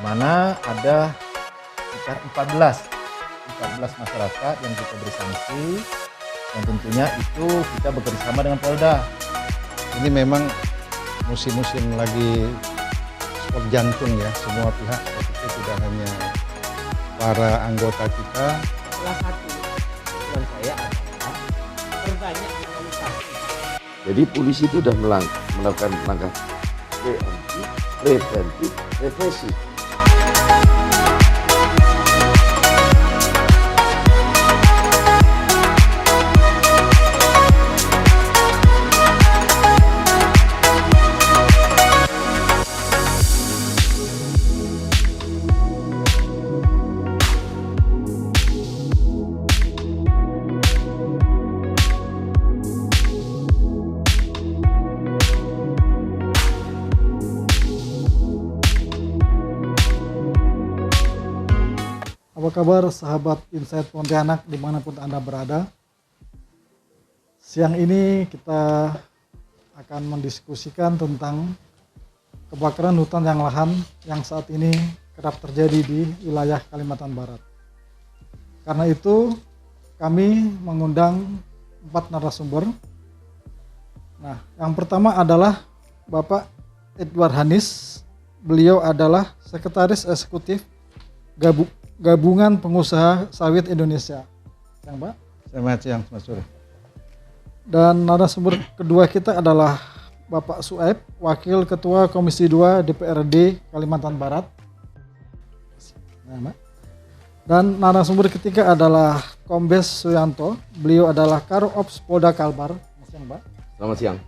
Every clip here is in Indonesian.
mana ada sekitar 14 masyarakat yang kita beri sanksi, dan tentunya itu kita bekerjasama dengan Polda. Ini memang musim-musim lagi sport jantung ya, semua pihak, itu tidak hanya para anggota kita. Salah satu tujuan saya adalah perbanyak komunikasi. Jadi polisi itu sudah melakukan langkah preventif, represif. Apa kabar sahabat Insight Pontianak dimanapun Anda berada? Siang ini kita akan mendiskusikan tentang kebakaran hutan yang lahan yang saat ini kerap terjadi di wilayah Kalimantan Barat. Karena itu kami mengundang 4 narasumber. Nah, yang pertama adalah Bapak Edward Hanis. Beliau adalah Sekretaris Eksekutif Gabungan Pengusaha Sawit Indonesia. Yang Pak. Selamat siang, Mas Suri. Dan narasumber kedua kita adalah Bapak Suaib, Wakil Ketua Komisi 2 DPRD Kalimantan Barat. Dan narasumber ketiga adalah Kombes Suyanto. Beliau adalah Karo Ops Polda Kalbar. Pak. Selamat siang.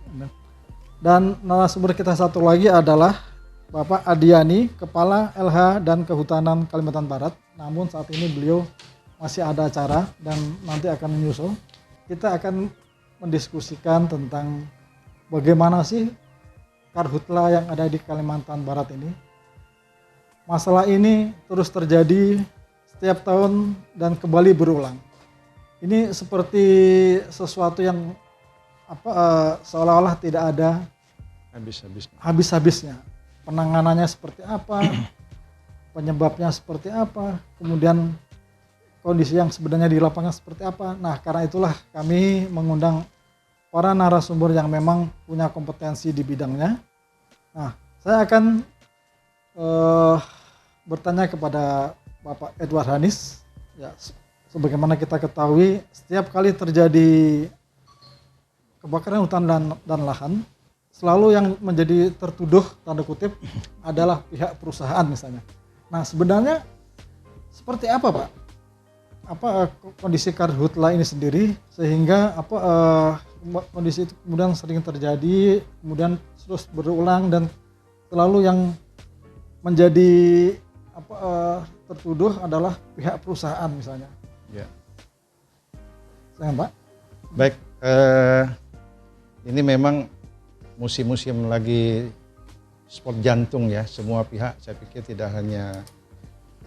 Dan narasumber kita satu lagi adalah Bapak Adiani, Kepala LH dan Kehutanan Kalimantan Barat. Namun saat ini beliau masih ada acara dan nanti akan menyusul. Kita akan mendiskusikan tentang bagaimana sih karhutla yang ada di Kalimantan Barat ini. Masalah ini terus terjadi setiap tahun dan kembali berulang. Ini seperti sesuatu yang seolah-olah tidak ada habis-habisnya. Penanganannya seperti apa, penyebabnya seperti apa, kemudian kondisi yang sebenarnya di lapangan seperti apa. Nah, karena itulah kami mengundang para narasumber yang memang punya kompetensi di bidangnya. Nah, saya akan bertanya kepada Bapak Edward Hanis. Ya, sebagaimana kita ketahui, setiap kali terjadi kebakaran hutan dan lahan, selalu yang menjadi tertuduh tanda kutip adalah pihak perusahaan misalnya. Nah, sebenarnya seperti apa, Pak? Apa kondisi karhutla ini sendiri sehingga kondisi itu kemudian sering terjadi, kemudian terus berulang dan selalu yang menjadi tertuduh adalah pihak perusahaan misalnya. Ya. Saya, Pak. Baik, ini memang musim-musim lagi sport jantung ya, semua pihak, saya pikir tidak hanya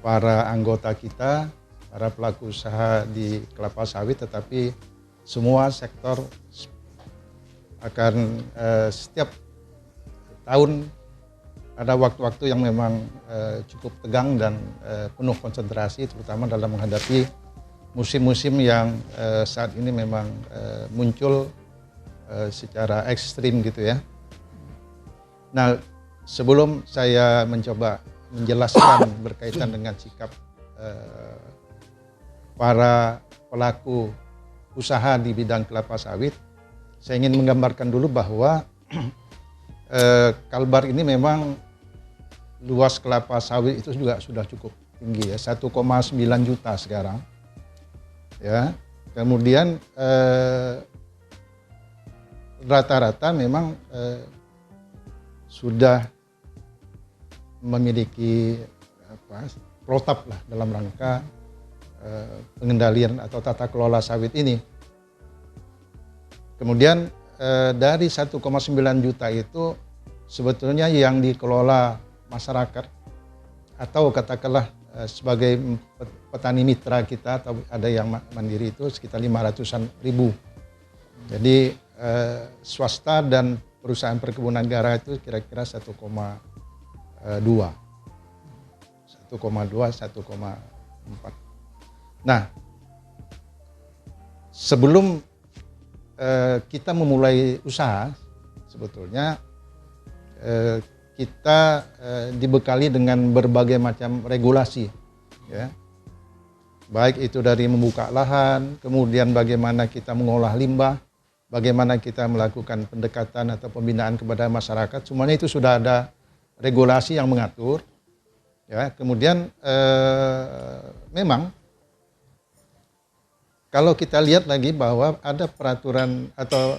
para anggota kita, para pelaku usaha di kelapa sawit, tetapi semua sektor akan setiap tahun ada waktu-waktu yang memang cukup tegang dan penuh konsentrasi, terutama dalam menghadapi musim-musim yang saat ini memang muncul secara ekstrim gitu ya. Nah, sebelum saya mencoba menjelaskan berkaitan dengan sikap para pelaku usaha di bidang kelapa sawit, saya ingin menggambarkan dulu bahwa Kalbar ini memang luas kelapa sawit itu juga sudah cukup tinggi ya, 1,9 juta sekarang. Ya, kemudian rata-rata memang sudah memiliki protap lah dalam rangka pengendalian atau tata kelola sawit ini. Kemudian dari 1,9 juta itu sebetulnya yang dikelola masyarakat atau katakanlah sebagai petani mitra kita atau ada yang mandiri itu sekitar 500-an ribu. Jadi swasta dan perusahaan perkebunan negara itu kira-kira 1,2. 1,2, 1,4. Nah, sebelum kita memulai usaha, sebetulnya kita dibekali dengan berbagai macam regulasi, ya. Baik itu dari membuka lahan, kemudian bagaimana kita mengolah limbah, bagaimana kita melakukan pendekatan atau pembinaan kepada masyarakat, semuanya itu sudah ada regulasi yang mengatur. Ya, kemudian memang kalau kita lihat lagi bahwa ada peraturan atau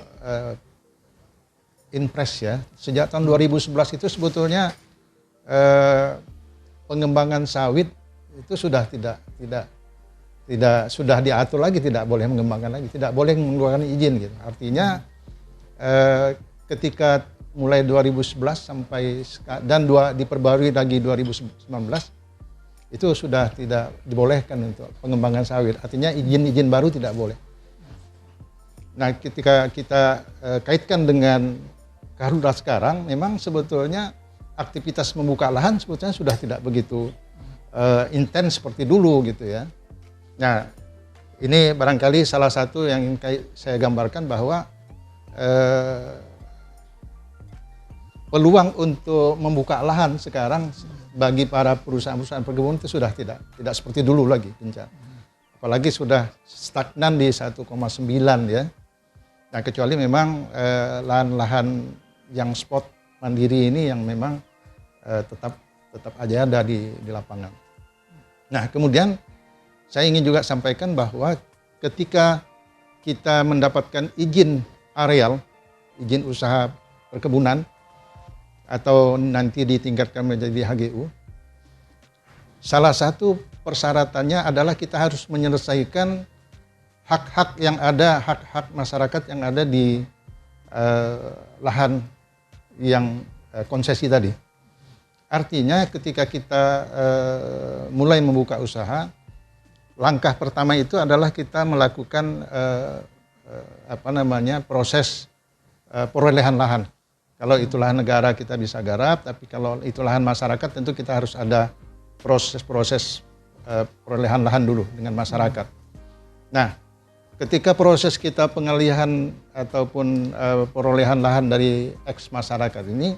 Inpres ya, sejak tahun 2011 itu sebetulnya pengembangan sawit itu sudah tidak sudah diatur lagi, tidak boleh mengembangkan lagi, tidak boleh mengeluarkan izin gitu. Artinya ketika mulai 2011 sampai dan diperbarui lagi 2019 itu sudah tidak dibolehkan untuk pengembangan sawit. Artinya izin-izin baru tidak boleh. Nah, ketika kita kaitkan dengan Garuda sekarang, memang sebetulnya aktivitas membuka lahan sebetulnya sudah tidak begitu intens seperti dulu gitu ya. Nah, ini barangkali salah satu yang ingin saya gambarkan bahwa peluang untuk membuka lahan sekarang bagi para perusahaan-perusahaan perkebunan itu sudah tidak seperti dulu lagi, gencar. Apalagi sudah stagnan di 1,9 ya. Nah, kecuali memang lahan-lahan yang spot mandiri ini yang memang tetap aja ada di lapangan. Nah, kemudian saya ingin juga sampaikan bahwa ketika kita mendapatkan izin areal, izin usaha perkebunan, atau nanti ditingkatkan menjadi HGU, salah satu persyaratannya adalah kita harus menyelesaikan hak-hak yang ada, hak-hak masyarakat yang ada di lahan yang konsesi tadi. Artinya ketika kita mulai membuka usaha, langkah pertama itu adalah kita melakukan proses perolehan lahan. Kalau itu lahan negara kita bisa garap, tapi kalau itu lahan masyarakat tentu kita harus ada proses perolehan lahan dulu dengan masyarakat. Nah, ketika proses kita pengalihan ataupun perolehan lahan dari ex masyarakat ini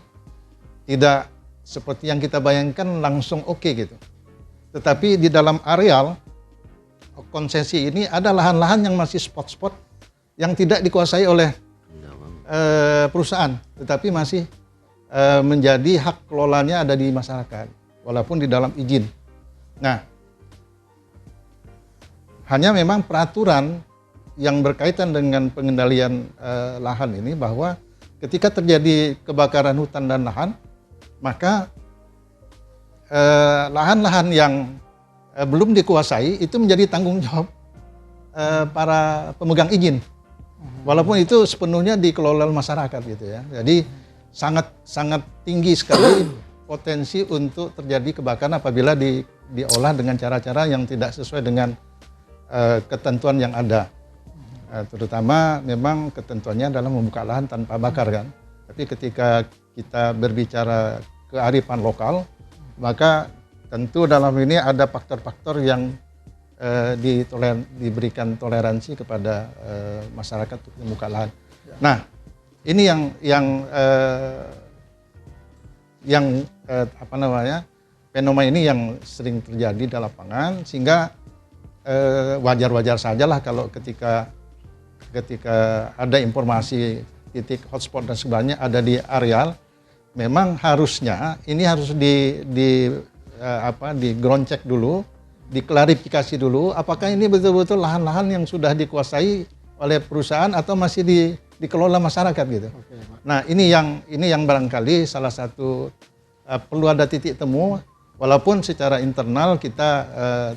tidak seperti yang kita bayangkan langsung oke gitu. Tetapi di dalam areal konsesi ini ada lahan-lahan yang masih spot-spot yang tidak dikuasai oleh perusahaan, tetapi masih menjadi hak kelolanya ada di masyarakat, walaupun di dalam izin. Nah, hanya memang peraturan yang berkaitan dengan pengendalian lahan ini bahwa ketika terjadi kebakaran hutan dan lahan, maka lahan-lahan yang belum dikuasai itu menjadi tanggung jawab para pemegang izin. Walaupun itu sepenuhnya dikelola masyarakat gitu ya. Jadi sangat tinggi sekali potensi untuk terjadi kebakaran apabila diolah dengan cara-cara yang tidak sesuai dengan ketentuan yang ada. Terutama memang ketentuannya adalah membuka lahan tanpa bakar kan. Tapi ketika kita berbicara kearifan lokal, maka tentu dalam ini ada faktor-faktor yang diberikan toleransi kepada masyarakat untuk membuka lahan. Nah, ini fenomena ini yang sering terjadi di lapangan, sehingga wajar-wajar sajalah kalau ketika ada informasi titik hotspot dan sebagainya ada di areal, memang harusnya ini harus di ground check dulu, diklarifikasi dulu apakah ini betul-betul lahan-lahan yang sudah dikuasai oleh perusahaan atau masih dikelola masyarakat gitu. Oke, nah, ini yang barangkali salah satu perlu ada titik temu, walaupun secara internal kita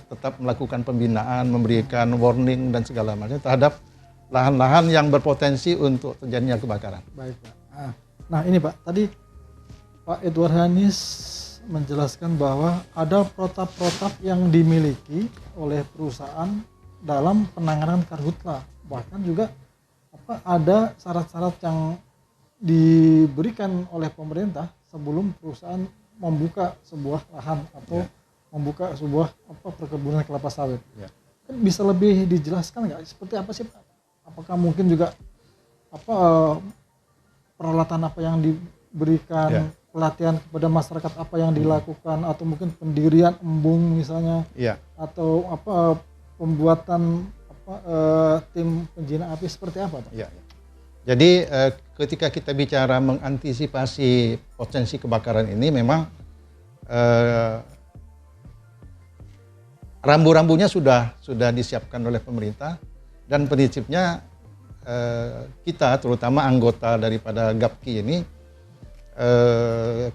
tetap melakukan pembinaan, memberikan warning dan segala macam terhadap lahan-lahan yang berpotensi untuk terjadinya kebakaran. Baik, Pak. Nah, ini Pak, tadi Pak Edward Hanis menjelaskan bahwa ada protap-protap yang dimiliki oleh perusahaan dalam penanganan karhutla. Bahkan juga ada syarat-syarat yang diberikan oleh pemerintah sebelum perusahaan membuka sebuah lahan atau membuka sebuah perkebunan kelapa sawit. Ya. Kan bisa lebih dijelaskan nggak seperti apa sih Pak? Apakah mungkin juga peralatan apa yang diberikan, Ya. pelatihan kepada masyarakat apa yang dilakukan, atau mungkin pendirian embung misalnya, Iya. atau pembuatan tim penjinak api seperti apa Pak? Iya. Jadi ketika kita bicara mengantisipasi potensi kebakaran ini, memang rambu-rambunya sudah disiapkan oleh pemerintah, dan prinsipnya kita terutama anggota daripada GAPKI ini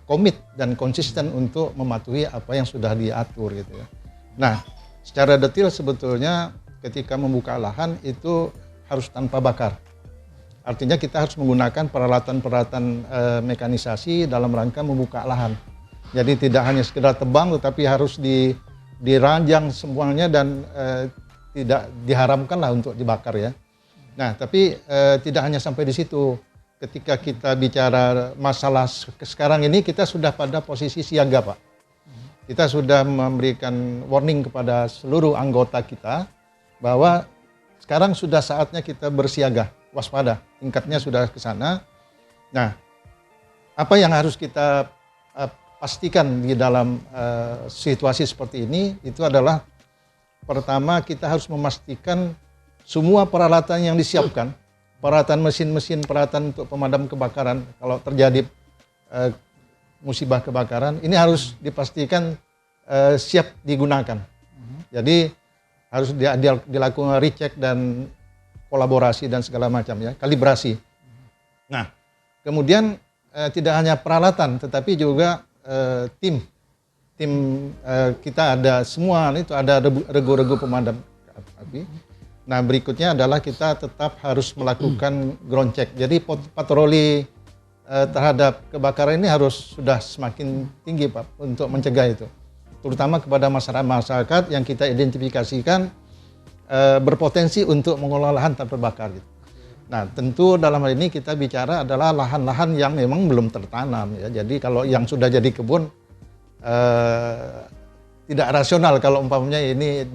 komit dan konsisten untuk mematuhi apa yang sudah diatur gitu ya. Nah, secara detail sebetulnya ketika membuka lahan itu harus tanpa bakar. Artinya kita harus menggunakan peralatan-peralatan mekanisasi dalam rangka membuka lahan. Jadi tidak hanya sekedar tebang, tetapi harus diranjang semuanya, dan tidak diharamkan lah untuk dibakar ya. Nah, tapi tidak hanya sampai di situ. Ketika kita bicara masalah sekarang ini, kita sudah pada posisi siaga, Pak. Kita sudah memberikan warning kepada seluruh anggota kita bahwa sekarang sudah saatnya kita bersiaga, waspada. Tingkatnya sudah ke sana. Nah, apa yang harus kita pastikan di dalam situasi seperti ini itu adalah, pertama kita harus memastikan semua peralatan yang disiapkan, peralatan mesin-mesin, peralatan untuk pemadam kebakaran kalau terjadi musibah kebakaran, ini harus dipastikan siap digunakan. Jadi harus dilakukan recheck dan kolaborasi dan segala macam ya, kalibrasi. Nah, kemudian tidak hanya peralatan, tetapi juga tim kita ada semua, itu ada regu-regu pemadam api. Nah, berikutnya adalah kita tetap harus melakukan ground check. Jadi patroli terhadap kebakaran ini harus sudah semakin tinggi Pak untuk mencegah itu. Terutama kepada masyarakat yang kita identifikasikan berpotensi untuk mengolah lahan tak terbakar gitu. Nah, tentu dalam hal ini kita bicara adalah lahan-lahan yang memang belum tertanam ya. Jadi kalau yang sudah jadi kebun tidak rasional kalau umpamanya ini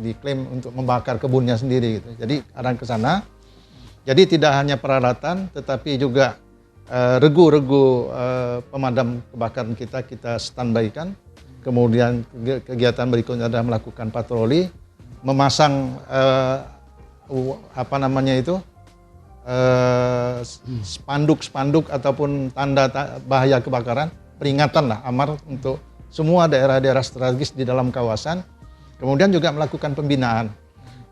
diklaim untuk membakar kebunnya sendiri gitu. Jadi arah ke sana. Jadi tidak hanya peralatan tetapi juga regu-regu pemadam kebakaran kita standby-kan. Kemudian kegiatan berikutnya adalah melakukan patroli, memasang spanduk-spanduk ataupun tanda bahaya kebakaran, peringatan lah, amar untuk semua daerah-daerah strategis di dalam kawasan. Kemudian juga melakukan pembinaan.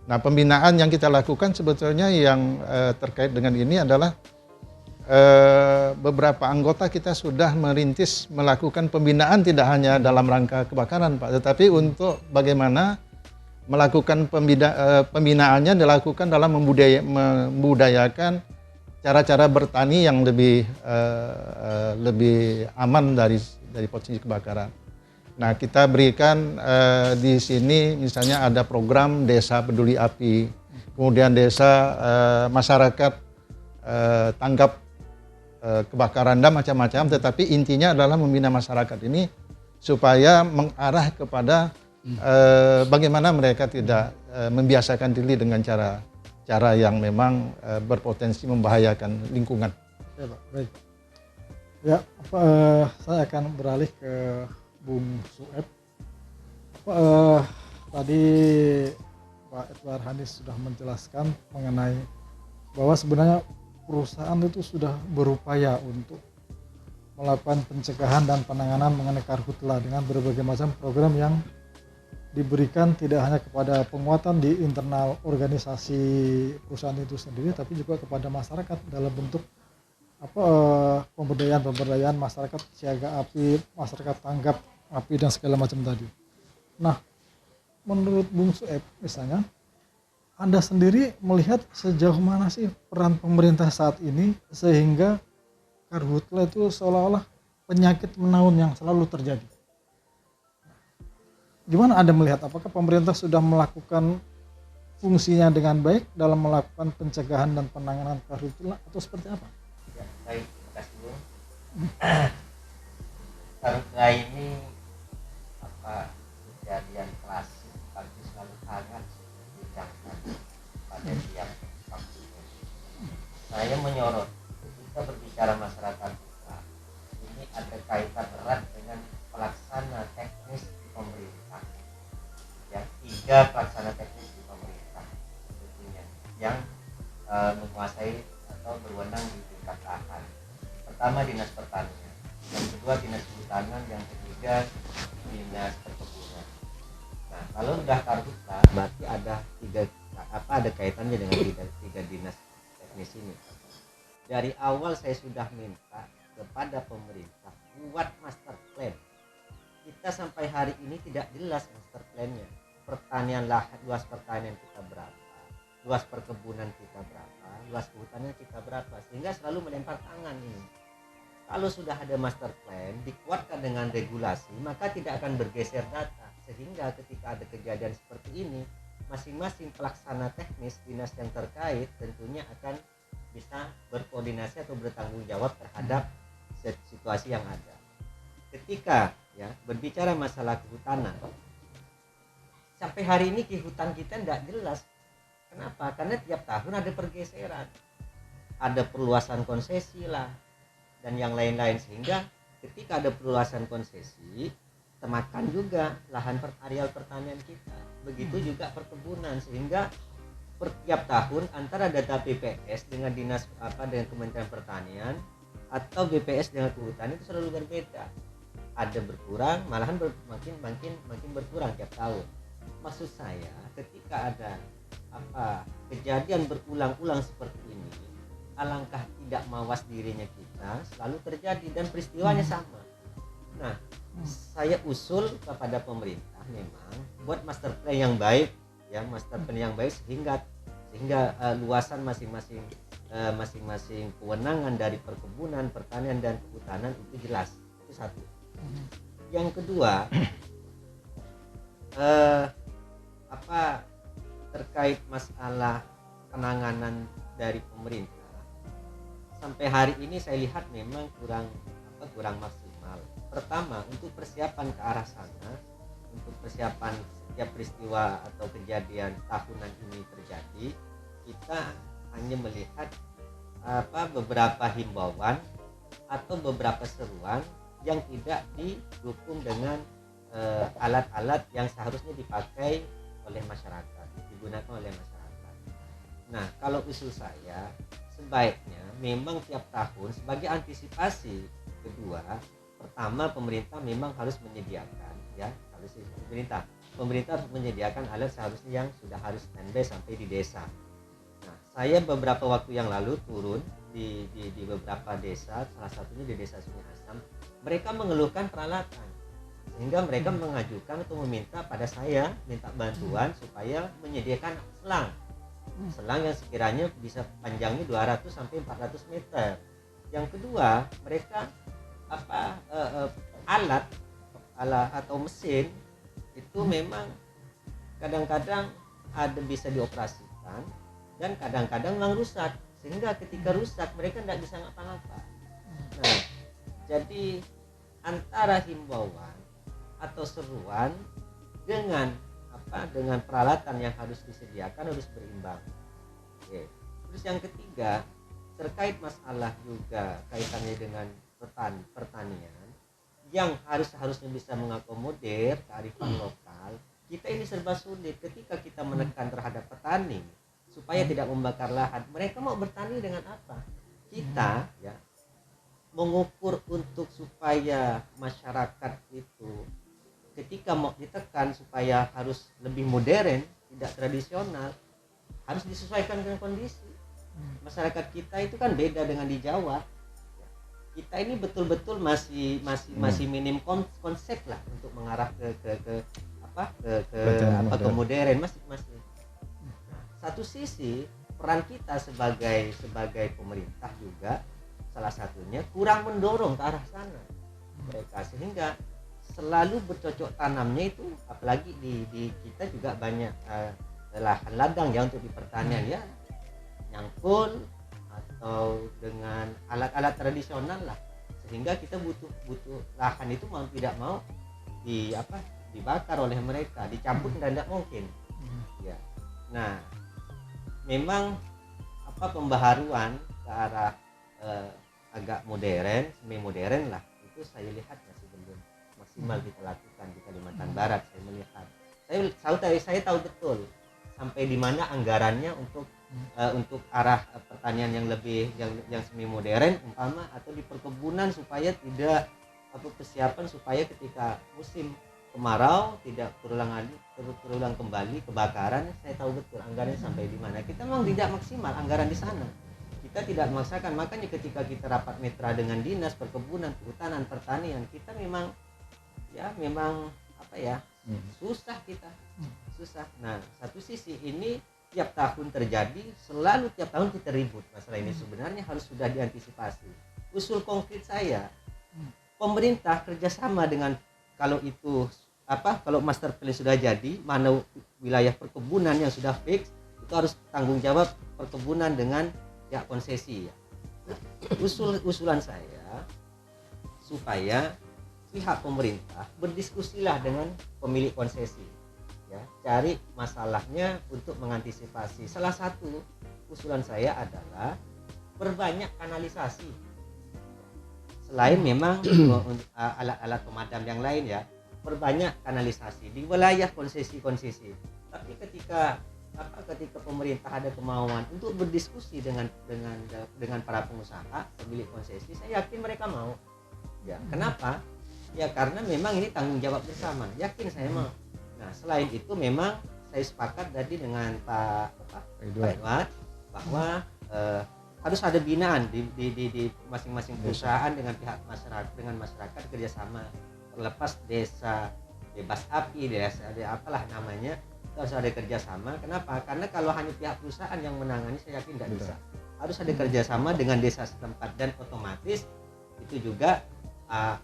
Nah, pembinaan yang kita lakukan sebetulnya yang terkait dengan ini adalah beberapa anggota kita sudah merintis melakukan pembinaan tidak hanya dalam rangka kebakaran Pak, tetapi untuk bagaimana melakukan pembinaannya dilakukan dalam membudayakan cara-cara bertani yang lebih aman dari potensi kebakaran. Nah, kita berikan di sini misalnya ada program desa peduli api, kemudian desa masyarakat tanggap kebakaran dan macam-macam, tetapi intinya adalah membina masyarakat ini supaya mengarah kepada bagaimana mereka tidak membiasakan diri dengan cara yang memang berpotensi membahayakan lingkungan. Oke Pak, baik. Ya, saya akan beralih ke Bung Sueb. Tadi Pak Edward Hanis sudah menjelaskan mengenai bahwa sebenarnya perusahaan itu sudah berupaya untuk melakukan pencegahan dan penanganan mengenai karhutla dengan berbagai macam program yang diberikan tidak hanya kepada penguatan di internal organisasi perusahaan itu sendiri, tapi juga kepada masyarakat dalam bentuk pemberdayaan masyarakat siaga api, masyarakat tanggap api dan segala macam tadi. Nah, menurut Bung Sueb misalnya, Anda sendiri melihat sejauh mana sih peran pemerintah saat ini sehingga karhutla itu seolah-olah penyakit menaun yang selalu terjadi? Gimana Anda melihat, apakah pemerintah sudah melakukan fungsinya dengan baik dalam melakukan pencegahan dan penanganan karhutla atau seperti apa? Ya, baik, terima kasih Bung. Karhutla ini tiga pelaksana teknis di pemerintah tentunya yang menguasai atau berwenang di tingkat lahan. Pertama Dinas Pertanian, yang kedua Dinas Kehutanan, yang ketiga Dinas Perkebunan. Nah, kalau udah karhutla berarti ada ada kaitannya dengan tiga dinas teknis ini. Dari awal saya sudah minta kepada pemerintah buat master plan. Kita sampai hari ini tidak jelas master plan-nya. Pertanian lahan, luas pertanian kita berapa, luas perkebunan kita berapa, luas kehutanan kita berapa, sehingga selalu melempar tangan ini. Kalau sudah ada master plan dikuatkan dengan regulasi, maka tidak akan bergeser data, sehingga ketika ada kejadian seperti ini, masing-masing pelaksana teknis dinas yang terkait tentunya akan bisa berkoordinasi atau bertanggung jawab terhadap situasi yang ada. Ketika ya berbicara masalah kehutanan, sampai hari ini kehutan kita tidak jelas. Kenapa? Karena tiap tahun ada pergeseran, ada perluasan konsesi lah dan yang lain-lain, sehingga ketika ada perluasan konsesi termakan juga lahan areal pertanian kita. Begitu juga perkebunan, sehingga setiap tahun antara data BPS dengan dinas dengan Kementerian Pertanian atau BPS dengan kehutanan itu selalu berbeda. Ada berkurang, malahan makin berkurang tiap tahun. Maksud saya ketika ada kejadian berulang-ulang seperti ini, alangkah tidak mawas dirinya kita selalu terjadi dan peristiwanya sama. Nah, saya usul kepada pemerintah memang buat master plan yang baik, ya master plan yang baik sehingga luasan masing-masing kewenangan dari perkebunan, pertanian dan kehutanan itu jelas. Itu satu. Yang kedua, terkait masalah penanganan dari pemerintah sampai hari ini saya lihat memang kurang maksimal. Pertama, untuk persiapan ke arah sana, untuk persiapan setiap peristiwa atau kejadian tahunan ini terjadi, kita hanya melihat beberapa himbauan atau beberapa seruan yang tidak didukung dengan alat-alat yang seharusnya dipakai oleh masyarakat, digunakan oleh masyarakat. Nah, kalau usul saya sebaiknya memang tiap tahun sebagai antisipasi. Kedua, pertama pemerintah memang harus menyediakan, pemerintah harus menyediakan alat seharusnya yang sudah harus standby sampai di desa. Nah, saya beberapa waktu yang lalu turun di beberapa desa, salah satunya di desa Sungai Asam. Mereka mengeluhkan peralatan, sehingga mereka mengajukan atau meminta pada saya minta bantuan supaya menyediakan selang yang sekiranya bisa panjangnya 200 sampai 400 meter. Yang kedua, mereka alat atau mesin itu memang kadang-kadang ada bisa dioperasikan dan kadang-kadang memang rusak, sehingga ketika rusak mereka tidak bisa ngapa-ngapa. Nah, jadi antara himbauan atau seruan dengan peralatan yang harus disediakan harus berimbang. Oke. Terus yang ketiga, terkait masalah juga kaitannya dengan pertanian yang harusnya bisa mengakomodir kearifan lokal. Kita ini serba sulit ketika kita menekan terhadap petani supaya tidak membakar lahan. Mereka mau bertani dengan apa? Kita ya mengukur untuk supaya masyarakat itu ketika mau ditekan supaya harus lebih modern, tidak tradisional, harus disesuaikan dengan kondisi. Masyarakat kita itu kan beda dengan di Jawa. Kita ini betul-betul masih minim konsep lah untuk mengarah ke modern masih. Satu sisi peran kita sebagai pemerintah juga salah satunya kurang mendorong ke arah sana mereka, sehingga selalu bercocok tanamnya itu, apalagi di kita juga banyak lahan ladang ya untuk di pertanian ya, nyangkul atau dengan alat-alat tradisional lah, sehingga kita butuh lahan itu mau tidak mau dibakar oleh mereka, dicampur dan tidak mungkin ya. Nah, memang pembaharuan ke arah agak modern, semi modern lah, itu saya lihat masih belum maksimal kita lakukan di Kalimantan Barat. Saya melihat saya tahu betul sampai di mana anggarannya untuk arah pertanian yang lebih yang semi modern umpama, atau di perkebunan supaya tidak persiapan supaya ketika musim kemarau tidak terulang kembali kebakaran. Saya tahu betul anggarannya sampai di mana. Kita memang tidak maksimal anggaran di sana, kita tidak memaksakan. Makanya ketika kita rapat mitra dengan dinas perkebunan, kehutanan, pertanian, kita memang susah susah. Nah, satu sisi ini tiap tahun terjadi, selalu tiap tahun kita ribut masalah ini. Sebenarnya harus sudah diantisipasi. Usul konkret saya, pemerintah kerjasama dengan, kalau master plan sudah jadi, mana wilayah perkebunan yang sudah fix, itu harus tanggung jawab perkebunan dengan pihak konsesi ya. Usulan saya supaya pihak pemerintah berdiskusilah dengan pemilik konsesi ya, cari masalahnya untuk mengantisipasi. Salah satu usulan saya adalah perbanyak kanalisasi, selain memang alat-alat pemadam yang lain ya, perbanyak kanalisasi di wilayah konsesi. Tapi ketika pemerintah ada kemauan untuk berdiskusi dengan para pengusaha pemilik konsesi, saya yakin mereka mau ya. Kenapa ya? Karena memang ini tanggung jawab bersama, yakin saya mau. Nah, selain itu memang saya sepakat tadi dengan Pak Edward bahwa harus ada binaan di masing-masing perusahaan dengan pihak masyarakat kerjasama. Terlepas desa bebas api, desa ada apalah namanya, harus ada kerjasama. Kenapa? Karena kalau hanya pihak perusahaan yang menangani, saya yakin tidak bisa. Harus ada kerjasama dengan desa setempat, dan otomatis itu juga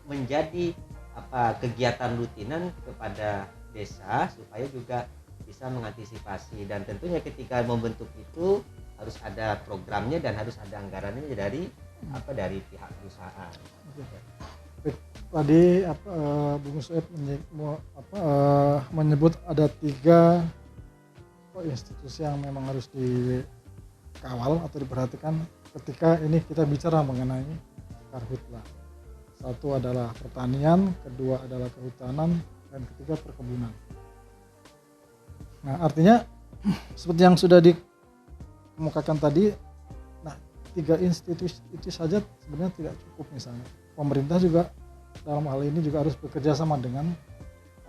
menjadi kegiatan rutinan kepada desa supaya juga bisa mengantisipasi. Dan tentunya ketika membentuk itu harus ada programnya dan harus ada anggarannya dari pihak perusahaan. Tadi Bung Sueb menyebut ada 3 institusi yang memang harus dikawal atau diperhatikan ketika ini kita bicara mengenai karhutla. Satu adalah pertanian, kedua adalah kehutanan, dan ketiga perkebunan. Nah, artinya seperti yang sudah dikemukakan tadi, nah 3 institusi itu saja sebenarnya tidak cukup. Misalnya pemerintah juga dalam hal ini juga harus bekerja sama dengan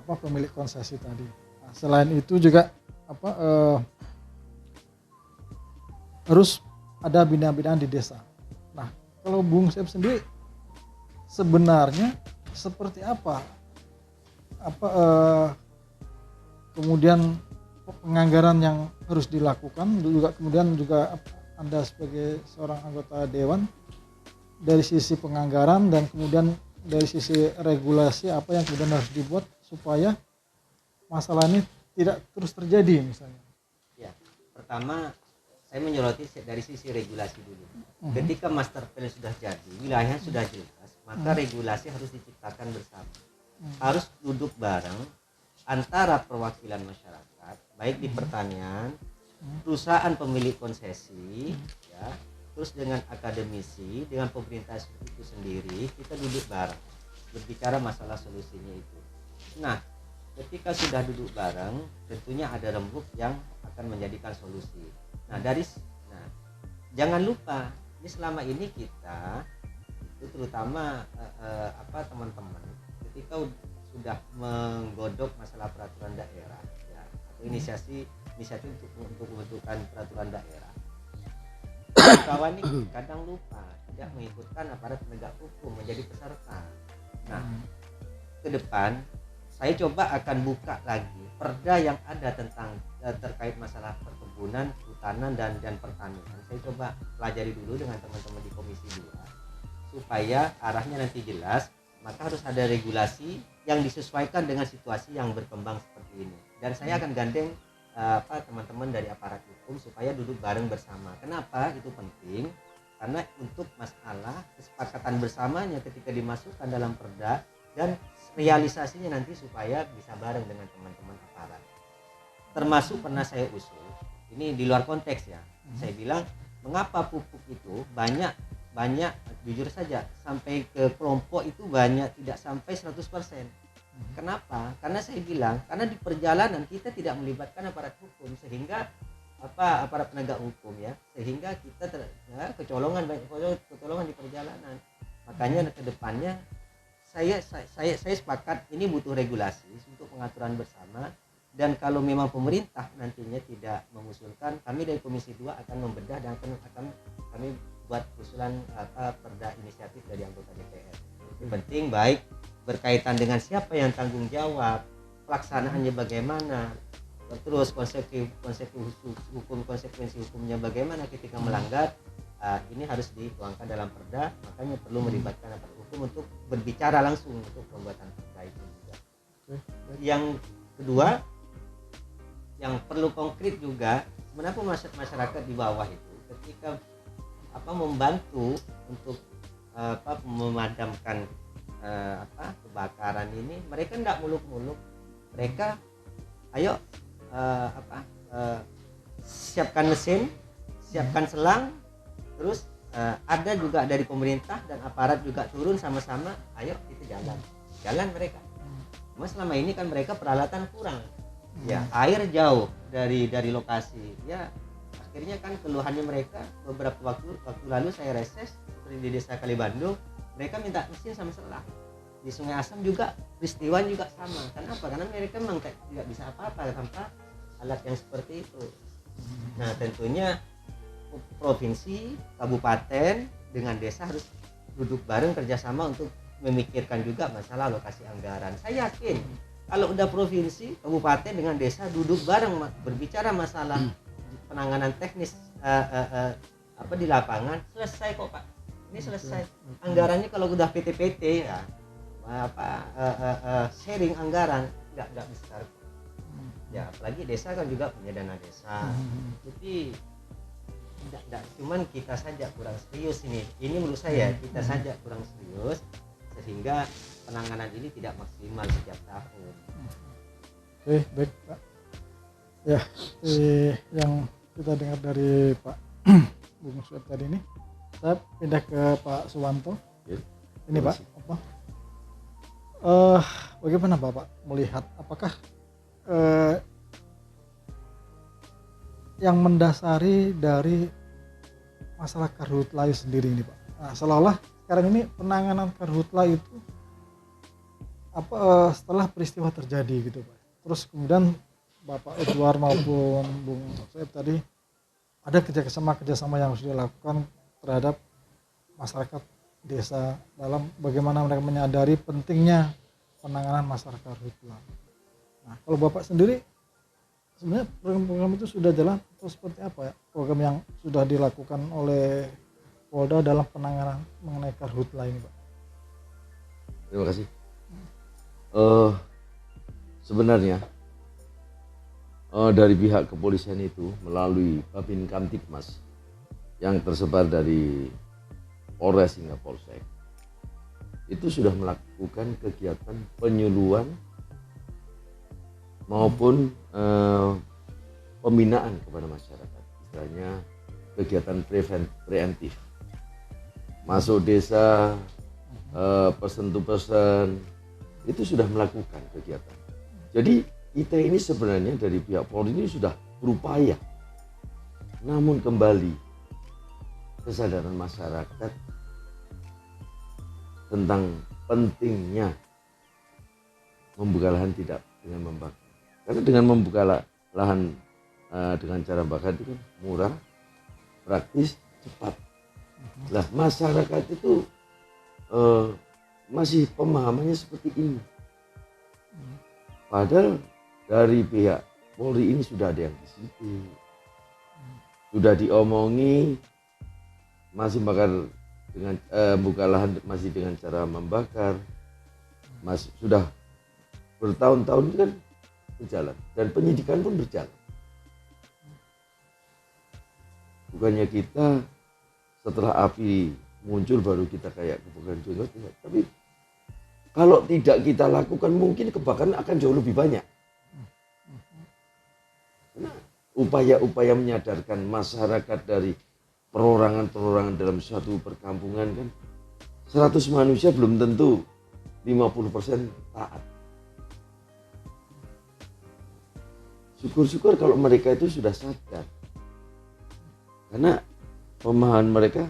pemilik konsesi tadi. Nah, selain itu juga harus ada bina-binaan di desa. Nah, kalau Bung Sueb sendiri sebenarnya seperti apa kemudian penganggaran yang harus dilakukan, juga kemudian juga Anda sebagai seorang anggota dewan, dari sisi penganggaran dan kemudian dari sisi regulasi apa yang kemudian harus dibuat supaya masalah ini tidak terus terjadi misalnya. Ya, pertama saya menyoroti dari sisi regulasi dulu. Ketika master plan sudah jadi, wilayahnya sudah jelas, maka regulasi harus diciptakan bersama. Harus duduk bareng antara perwakilan masyarakat, baik di pertanian, perusahaan pemilik konsesi, ya, terus dengan akademisi, dengan pemerintah itu sendiri, kita duduk bareng, berbicara masalah solusinya itu. Nah, ketika sudah duduk bareng, tentunya ada rembuk yang akan menjadikan solusi. Nah, jangan lupa, ini selama ini kita itu terutama teman-teman ketika sudah menggodok masalah peraturan daerah ya, atau inisiatif untuk pembentukan peraturan daerah, kawan ini kadang lupa tidak mengikutkan aparat penegak hukum menjadi peserta. Nah, ke depan saya coba akan buka lagi perda yang ada tentang terkait masalah perkebunan, kehutanan dan pertanian. Saya coba pelajari dulu dengan teman-teman di Komisi 2 supaya arahnya nanti jelas. Maka harus ada regulasi yang disesuaikan dengan situasi yang berkembang seperti ini. Dan saya akan gandeng teman-teman dari aparat hukum supaya duduk bareng bersama. Kenapa itu penting? Karena untuk masalah kesepakatan bersamanya ketika dimasukkan dalam perda dan realisasinya nanti supaya bisa bareng dengan teman-teman aparat. Termasuk pernah saya usul, ini di luar konteks ya. Saya bilang, mengapa pupuk itu banyak jujur saja sampai ke kelompok itu banyak tidak sampai 100%. Kenapa? Karena saya bilang, karena di perjalanan kita tidak melibatkan aparat hukum, sehingga aparat penegak hukum ya, sehingga kita kecolongan, banyak kecolongan di perjalanan. Makanya ke depannya saya sepakat ini butuh regulasi untuk pengaturan bersama, dan kalau memang pemerintah nantinya tidak mengusulkan, kami dari Komisi 2 akan membedah dan akan kami buat usulan perda inisiatif dari anggota DPR. Yang penting baik berkaitan dengan siapa yang tanggung jawab, pelaksanaannya bagaimana, terus konsekuensi hukumnya bagaimana ketika melanggar. Ini harus dituangkan dalam perda, makanya perlu melibatkan aparat hukum untuk berbicara langsung untuk pembuatan perda itu juga. Yang kedua, yang perlu konkret juga, sebenarnya masyarakat di bawah itu ketika membantu untuk memadamkan kebakaran ini, mereka tidak muluk-muluk, mereka ayo siapkan mesin, siapkan selang, terus ada juga dari pemerintah dan aparat juga turun sama-sama, ayo kita jalan mereka. Cuma selama ini kan mereka peralatan kurang, ya air jauh dari lokasi, ya akhirnya kan keluhannya mereka. Beberapa waktu lalu saya reses seperti di desa Kalibandung, mereka minta mesin sama selang. Di Sungai Asam juga peristiwa juga sama. Kenapa? Karena mereka memang tidak bisa apa-apa tanpa alat yang seperti itu. Nah tentunya provinsi, kabupaten dengan desa harus duduk bareng kerjasama untuk memikirkan juga masalah alokasi anggaran. Saya yakin kalau udah provinsi, kabupaten dengan desa duduk bareng berbicara masalah penanganan teknis di lapangan, selesai kok Pak. Ini selesai. Anggarannya kalau udah PT-PT ya sharing anggaran nggak besar. Ya apalagi desa kan juga punya dana desa. Jadi tidak cuman kita saja kurang serius ini menurut saya kita saja kurang serius sehingga penanganan ini tidak maksimal setiap tahun. Oke, baik Pak. Ya, yang kita dengar dari Pak Bung Sueb tadi ini, saya pindah ke Pak Suwanto. Ya, ini Pak, bagaimana Bapak melihat apakah yang mendasari dari masalah karhutla sendiri ini Pak? Nah, seolah-olah sekarang ini penanganan karhutla itu setelah peristiwa terjadi gitu Pak. Terus kemudian Bapak Edward maupun Bung Sueb tadi ada kerjasama yang harus dilakukan terhadap masyarakat desa dalam bagaimana mereka menyadari pentingnya penanganan masalah karhutla. Nah, kalau Bapak sendiri sebenarnya program-program itu sudah jalan atau seperti apa ya program yang sudah dilakukan oleh Polda dalam penanganan mengenai karhutla ini Pak? Terima kasih. Sebenarnya dari pihak kepolisian itu melalui Babin Kamtibmas yang tersebar dari Polres hingga Polsek itu sudah melakukan kegiatan penyuluhan maupun pembinaan kepada masyarakat, istilahnya kegiatan preventif, masuk desa, person to person, itu sudah melakukan kegiatan. Jadi kita ini sebenarnya dari pihak Polri ini sudah berupaya, namun kembali kesadaran masyarakat tentang pentingnya membuka lahan tidak dengan membakar. Karena dengan membuka lahan dengan cara bakar itu kan murah, praktis, cepat. Lah masyarakat itu masih pemahamannya seperti ini. Padahal dari pihak Polri ini sudah ada yang disidik, sudah diomongi, masih bakar dengan buka lahan masih dengan cara membakar, masih sudah bertahun-tahun itu kan berjalan dan penyidikan pun berjalan. Bukannya kita setelah api muncul baru kita kayak kebakaran jenggot, tapi kalau tidak kita lakukan mungkin kebakaran akan jauh lebih banyak. Karena upaya-upaya menyadarkan masyarakat dari perorangan-perorangan dalam suatu perkampungan kan 100 manusia belum tentu 50% taat. syukur-syukur kalau mereka itu sudah sadar. Karena pemahaman mereka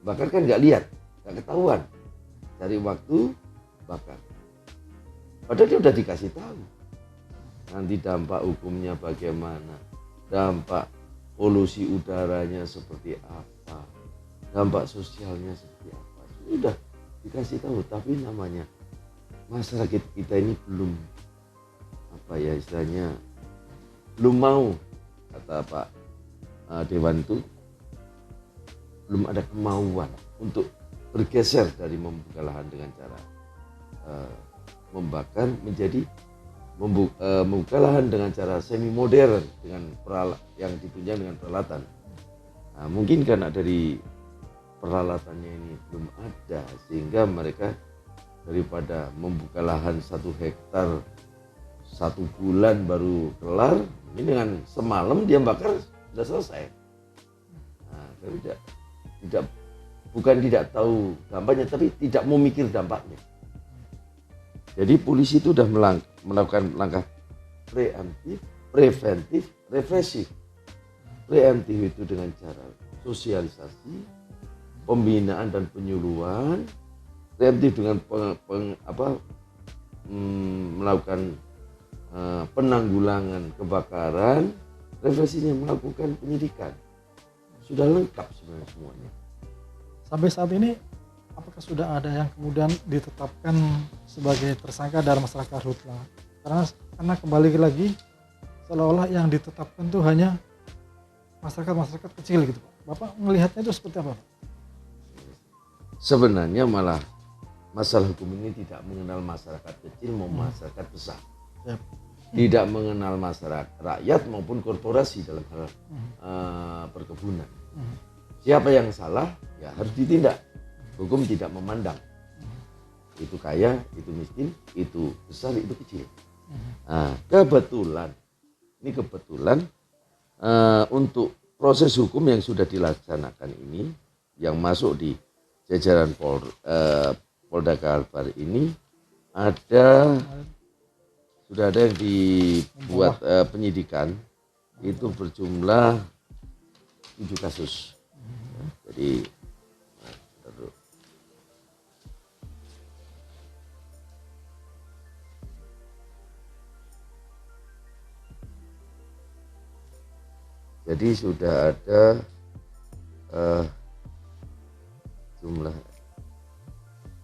bakar kan nggak lihat, nggak ketahuan. Cari waktu bakar. Padahal dia udah dikasih tahu. Nanti dampak hukumnya bagaimana, dampak polusi udaranya seperti apa, dampak sosialnya seperti apa. Sudah dikasih tahu, tapi namanya masyarakat kita ini belum istilahnya belum mau, kata Pak Dewan itu belum ada kemauan untuk bergeser dari membuka lahan dengan cara membakar menjadi membuka lahan dengan cara semi modern dengan yang ditunjang dengan peralatan. Nah, mungkin karena dari peralatannya ini belum ada sehingga mereka daripada membuka lahan 1 hektar 1 bulan baru kelar, ini dengan semalam dia bakar sudah selesai. Nah, bukan tidak tahu dampaknya, tapi tidak mau mikir dampaknya. Jadi polisi itu sudah melakukan langkah preemptif, preventif, represif. Preemptif itu dengan cara sosialisasi, pembinaan dan penyuluhan. Preemptif dengan melakukan penanggulangan kebakaran. Represinya melakukan penyidikan. Sudah lengkap sebenarnya semuanya. Sampai saat ini apakah sudah ada yang kemudian ditetapkan sebagai tersangka dalam masalah karhutla? Karena kembali lagi seolah-olah yang ditetapkan itu hanya masyarakat kecil gitu Pak. Bapak melihatnya itu seperti apa Pak? Sebenarnya malah masalah hukum ini tidak mengenal masyarakat kecil maupun masyarakat besar. Yep. Tidak mengenal masyarakat rakyat maupun korporasi dalam hal perkebunan. Siapa yang salah ya harus ditindak. Hukum tidak memandang. Itu kaya, itu miskin, itu besar, itu kecil. Nah, kebetulan untuk proses hukum yang sudah dilaksanakan ini, yang masuk di jajaran Polda Kalbar ini sudah ada yang dibuat penyidikan itu berjumlah 7 kasus. Jadi sudah ada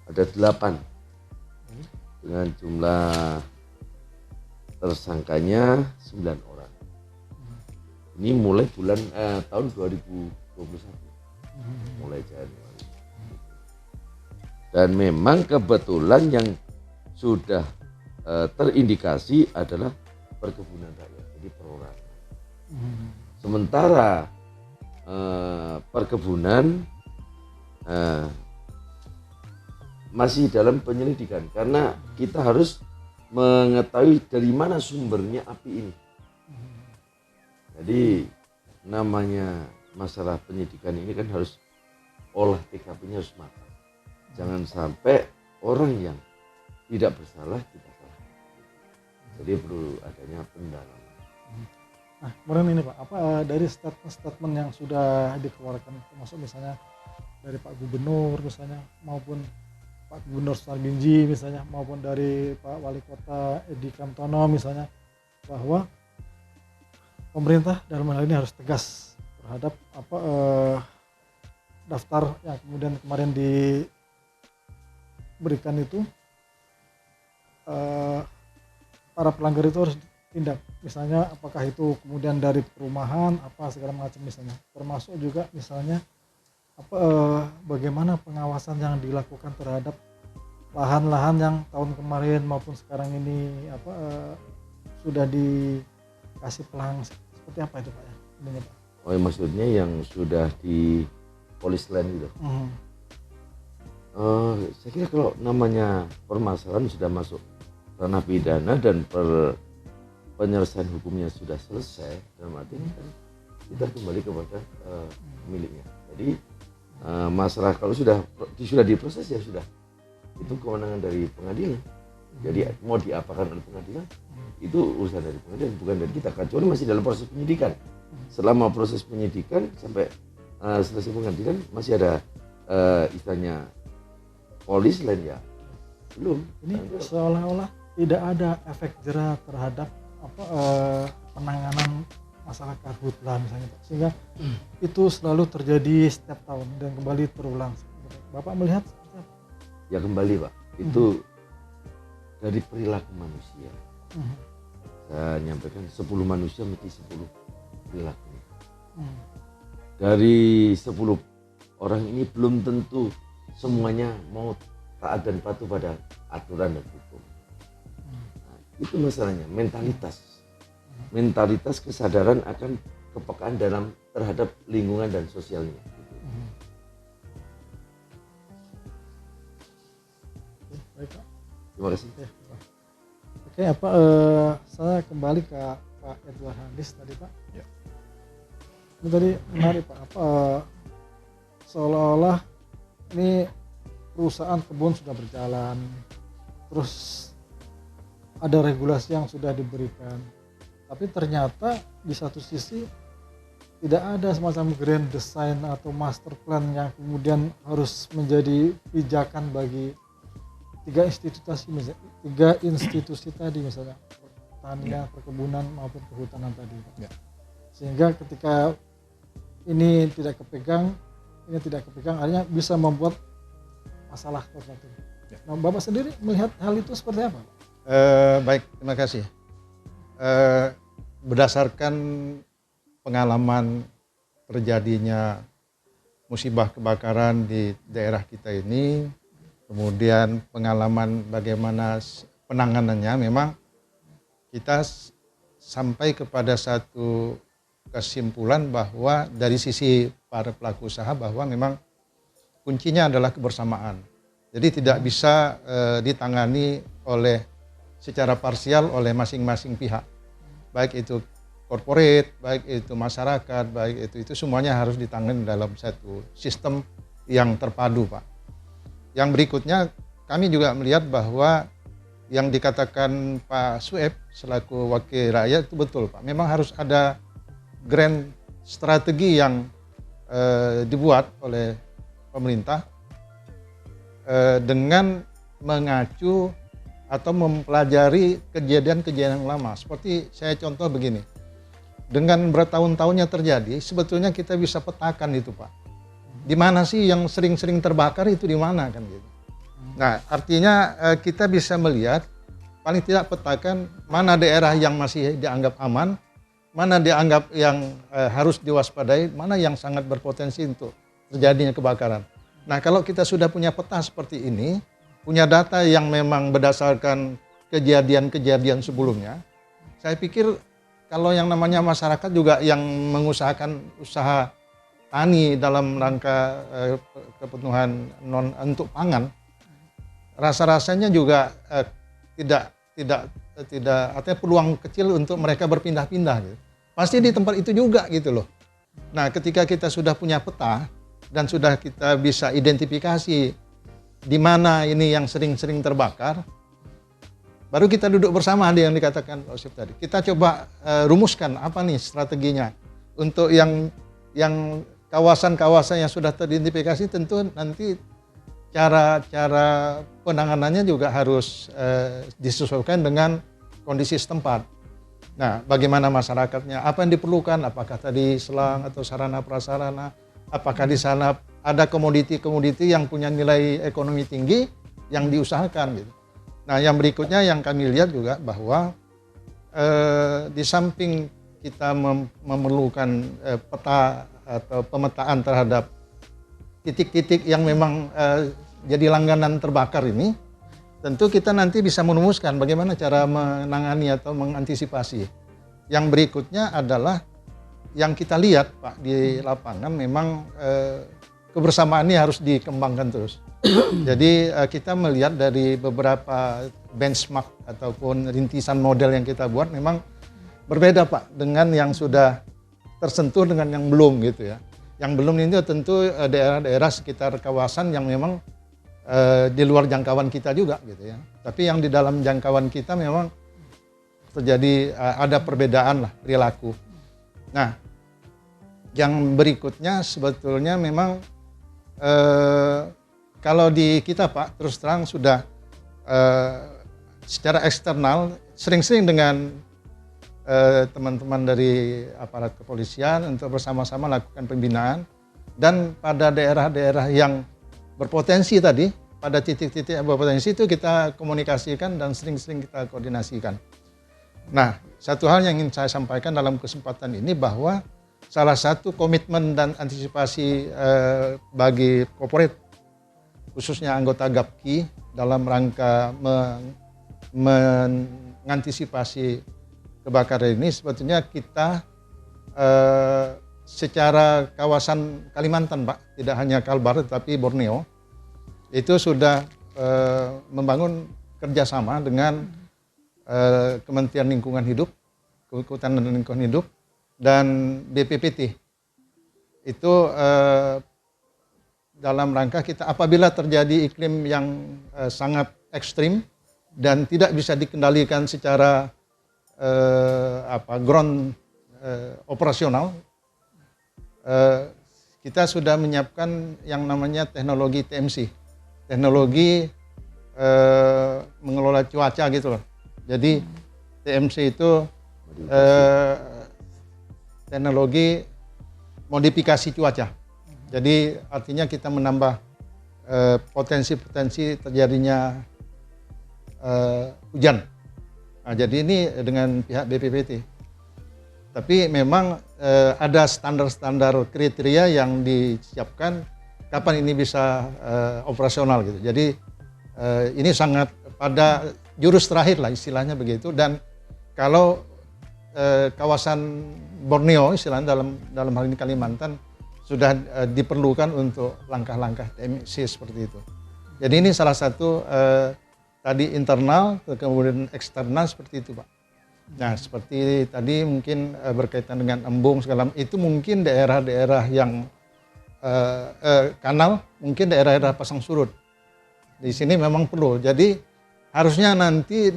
ada 8 dengan jumlah tersangkanya 9 orang. Ini mulai tahun 2021, mulai Januari. Dan memang kebetulan yang sudah terindikasi adalah perkebunan rakyat, jadi perorangan. Sementara perkebunan masih dalam penyelidikan karena kita harus mengetahui dari mana sumbernya api ini. Jadi namanya masalah penyidikan ini kan harus olah TKP-nya harus matang. Jangan sampai orang yang tidak bersalah kita salah. Jadi perlu adanya pendalaman. Nah, kemudian ini Pak, dari statement yang sudah dikeluarkan, termasuk misalnya dari Pak Gubernur misalnya, maupun Pak Gubernur Sutarmiji misalnya, maupun dari Pak Wali Kota Edi Kamtono misalnya, bahwa pemerintah dalam hal ini harus tegas terhadap daftar yang kemudian kemarin diberikan itu, para pelanggar itu harus tindak, misalnya apakah itu kemudian dari perumahan apa segala macam misalnya, termasuk juga misalnya bagaimana pengawasan yang dilakukan terhadap lahan-lahan yang tahun kemarin maupun sekarang ini sudah dikasih pelang, seperti apa itu Pak ya? Ini, Pak. Oh, maksudnya yang sudah di polis land gitu. Saya kira kalau namanya permasalahan sudah masuk ranah pidana dan penyelesaian hukumnya sudah selesai, dalam arti kan kita kembali kepada pemiliknya. Jadi masalah kalau sudah diproses ya sudah, itu kewenangan dari pengadilan. Jadi mau diapakan oleh pengadilan itu urusan dari pengadilan, bukan dari kita. Kecuali masih dalam proses penyidikan. Selama proses penyidikan sampai selesai pengadilan masih ada istilahnya polis lain ya belum. Ini seolah-olah tidak ada efek jera terhadap penanganan masalah karhutla misalnya Pak, sehingga itu selalu terjadi setiap tahun dan kembali terulang. Bapak melihat seperti apa? Ya kembali Pak, itu dari perilaku manusia. Saya nyampaikan 10 manusia mesti 10 perilaku. Dari 10 orang ini belum tentu semuanya mau taat dan patuh pada aturan dan hukum. Nah, itu masalahnya, mentalitas kesadaran akan kepekaan dalam terhadap lingkungan dan sosialnya. Baik Pak. Terima kasih. Oke, saya kembali ke Pak Edward Handis tadi Pak. Ya. Ini tadi menarik Pak, seolah-olah ini perusahaan kebun sudah berjalan, terus ada regulasi yang sudah diberikan, tapi ternyata di satu sisi tidak ada semacam grand design atau master plan yang kemudian harus menjadi pijakan bagi tiga institusi tadi, misalnya pertanian, perkebunan maupun kehutanan tadi. Ya. Sehingga ketika ini tidak kepegang, akhirnya bisa membuat masalah tertentu. Ya. Nah, Bapak sendiri melihat hal itu seperti apa? Baik, terima kasih. Berdasarkan pengalaman terjadinya musibah kebakaran di daerah kita ini, kemudian pengalaman bagaimana penanganannya, memang kita sampai kepada satu kesimpulan bahwa dari sisi para pelaku usaha bahwa memang kuncinya adalah kebersamaan. Jadi tidak bisa ditangani secara parsial oleh masing-masing pihak. Baik itu corporate, baik itu masyarakat, baik itu semuanya harus ditangani dalam satu sistem yang terpadu, Pak. Yang berikutnya kami juga melihat bahwa yang dikatakan Pak Sueb selaku wakil rakyat itu betul, Pak. Memang harus ada grand strategi yang dibuat oleh pemerintah dengan mengacu atau mempelajari kejadian-kejadian yang lama. Seperti saya contoh begini, dengan bertahun-tahunnya terjadi, sebetulnya kita bisa petakan itu, Pak. Di mana sih yang sering-sering terbakar itu di mana kan gitu. Nah, artinya kita bisa melihat paling tidak petakan mana daerah yang masih dianggap aman, mana dianggap yang harus diwaspadai, mana yang sangat berpotensi untuk terjadinya kebakaran. Nah, kalau kita sudah punya peta seperti ini, punya data yang memang berdasarkan kejadian-kejadian sebelumnya, saya pikir kalau yang namanya masyarakat juga yang mengusahakan usaha tani dalam rangka kepenuhan untuk pangan, rasa-rasanya juga tidak artinya peluang kecil untuk mereka berpindah-pindah gitu. Pasti di tempat itu juga gitu loh. Nah, ketika kita sudah punya peta dan sudah kita bisa identifikasi di mana ini yang sering-sering terbakar, baru kita duduk bersama ada yang dikatakan Pak Yusuf tadi. Kita coba rumuskan apa nih strateginya untuk yang kawasan-kawasan yang sudah teridentifikasi, tentu nanti cara penanganannya juga harus disesuaikan dengan kondisi setempat. Nah, bagaimana masyarakatnya, apa yang diperlukan, apakah tadi selang atau sarana prasarana, apakah di sana ada komoditi-komoditi yang punya nilai ekonomi tinggi yang diusahakan gitu. Nah, yang berikutnya yang kami lihat juga bahwa di samping kita memerlukan peta atau pemetaan terhadap titik-titik yang memang jadi langganan terbakar ini, tentu kita nanti bisa merumuskan bagaimana cara menangani atau mengantisipasi. Yang berikutnya adalah yang kita lihat, Pak, di lapangan memang kebersamaan ini harus dikembangkan terus. Jadi kita melihat dari beberapa benchmark ataupun rintisan model yang kita buat memang berbeda, Pak, dengan yang sudah tersentuh dengan yang belum gitu ya. Yang belum itu tentu daerah-daerah sekitar kawasan yang memang di luar jangkauan kita juga gitu ya. Tapi yang di dalam jangkauan kita memang terjadi ada perbedaan lah perilaku. Nah, yang berikutnya sebetulnya memang kalau di kita Pak, terus terang sudah secara eksternal sering-sering dengan teman-teman dari aparat kepolisian untuk bersama-sama lakukan pembinaan, dan pada daerah-daerah yang berpotensi tadi, pada titik-titik yang berpotensi itu kita komunikasikan dan sering-sering kita koordinasikan. Nah, satu hal yang ingin saya sampaikan dalam kesempatan ini bahwa salah satu komitmen dan antisipasi bagi corporate, khususnya anggota GAPKI dalam rangka mengantisipasi kebakaran ini, sebetulnya kita secara kawasan Kalimantan Pak, tidak hanya Kalbar tetapi Borneo, itu sudah membangun kerjasama dengan Kementerian Lingkungan Hidup, Kehutanan dan Lingkungan Hidup, dan BPPT. Itu dalam rangka kita apabila terjadi iklim yang sangat ekstrim dan tidak bisa dikendalikan secara ground operasional, kita sudah menyiapkan yang namanya teknologi TMC, teknologi mengelola cuaca gitu loh. Jadi TMC itu teknologi modifikasi cuaca. Jadi artinya kita menambah potensi-potensi terjadinya hujan. Nah, jadi ini dengan pihak BPPT. Tapi memang ada standar-standar kriteria yang disiapkan kapan ini bisa operasional gitu. Jadi ini sangat pada jurus terakhir lah istilahnya begitu. Dan kalau kawasan Borneo istilahnya dalam hal ini Kalimantan sudah diperlukan untuk langkah-langkah TMC seperti itu. Jadi ini salah satu tadi internal, kemudian eksternal seperti itu Pak. Nah seperti tadi mungkin berkaitan dengan embung segala itu mungkin daerah-daerah yang kanal, mungkin daerah-daerah pasang surut. Di sini memang perlu. Jadi harusnya nanti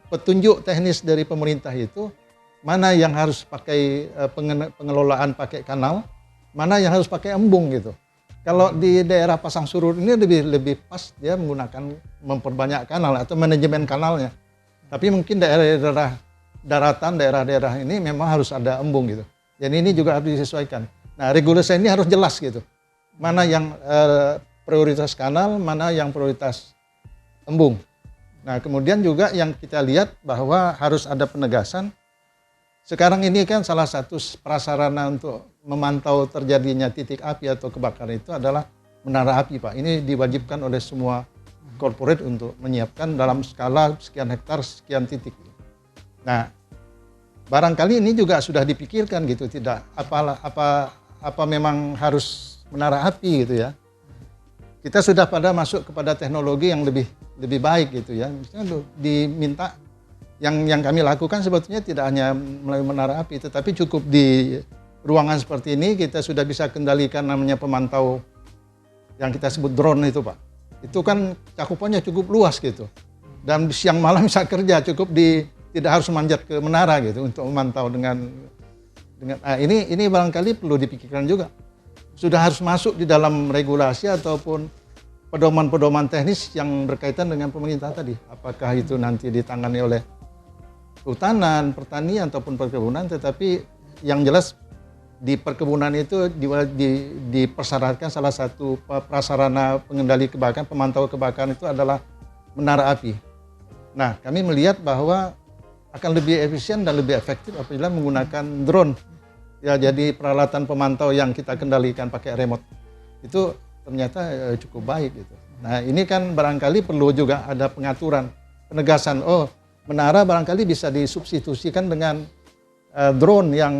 petunjuk teknis dari pemerintah itu mana yang harus pakai pengelolaan pakai kanal, mana yang harus pakai embung gitu. Kalau di daerah pasang surut ini lebih pas dia menggunakan memperbanyak kanal atau manajemen kanalnya. Tapi mungkin daerah-daerah daratan, daerah-daerah ini memang harus ada embung gitu. Jadi ini juga harus disesuaikan. Nah regulasi ini harus jelas gitu. Mana yang prioritas kanal, mana yang prioritas embung. Nah kemudian juga yang kita lihat bahwa harus ada penegasan. Sekarang ini kan salah satu prasarana untuk memantau terjadinya titik api atau kebakaran itu adalah menara api Pak. Ini diwajibkan oleh semua corporate untuk menyiapkan dalam skala sekian hektar, sekian titik. Nah, barangkali ini juga sudah dipikirkan gitu, tidak apa memang harus menara api gitu ya. Kita sudah pada masuk kepada teknologi yang lebih baik gitu ya. Misalnya diminta yang kami lakukan sebetulnya tidak hanya melalui menara api, tetapi cukup di ruangan seperti ini kita sudah bisa kendalikan namanya pemantau yang kita sebut drone itu Pak. Itu kan cakupannya cukup luas gitu. Dan siang malam bisa kerja, cukup tidak harus manjat ke menara gitu untuk memantau dengan ini barangkali perlu dipikirkan juga. Sudah harus masuk di dalam regulasi ataupun pedoman-pedoman teknis yang berkaitan dengan pemerintah tadi. Apakah itu nanti ditangani oleh kehutanan, pertanian ataupun perkebunan, tetapi yang jelas di perkebunan itu dipersyaratkan salah satu prasarana pengendali kebakaran, pemantau kebakaran itu adalah menara api. Nah, kami melihat bahwa akan lebih efisien dan lebih efektif apabila menggunakan drone. Ya, jadi peralatan pemantau yang kita kendalikan pakai remote itu ternyata cukup baik gitu. Nah, ini kan barangkali perlu juga ada pengaturan, penegasan. Oh, menara barangkali bisa disubstitusikan dengan drone yang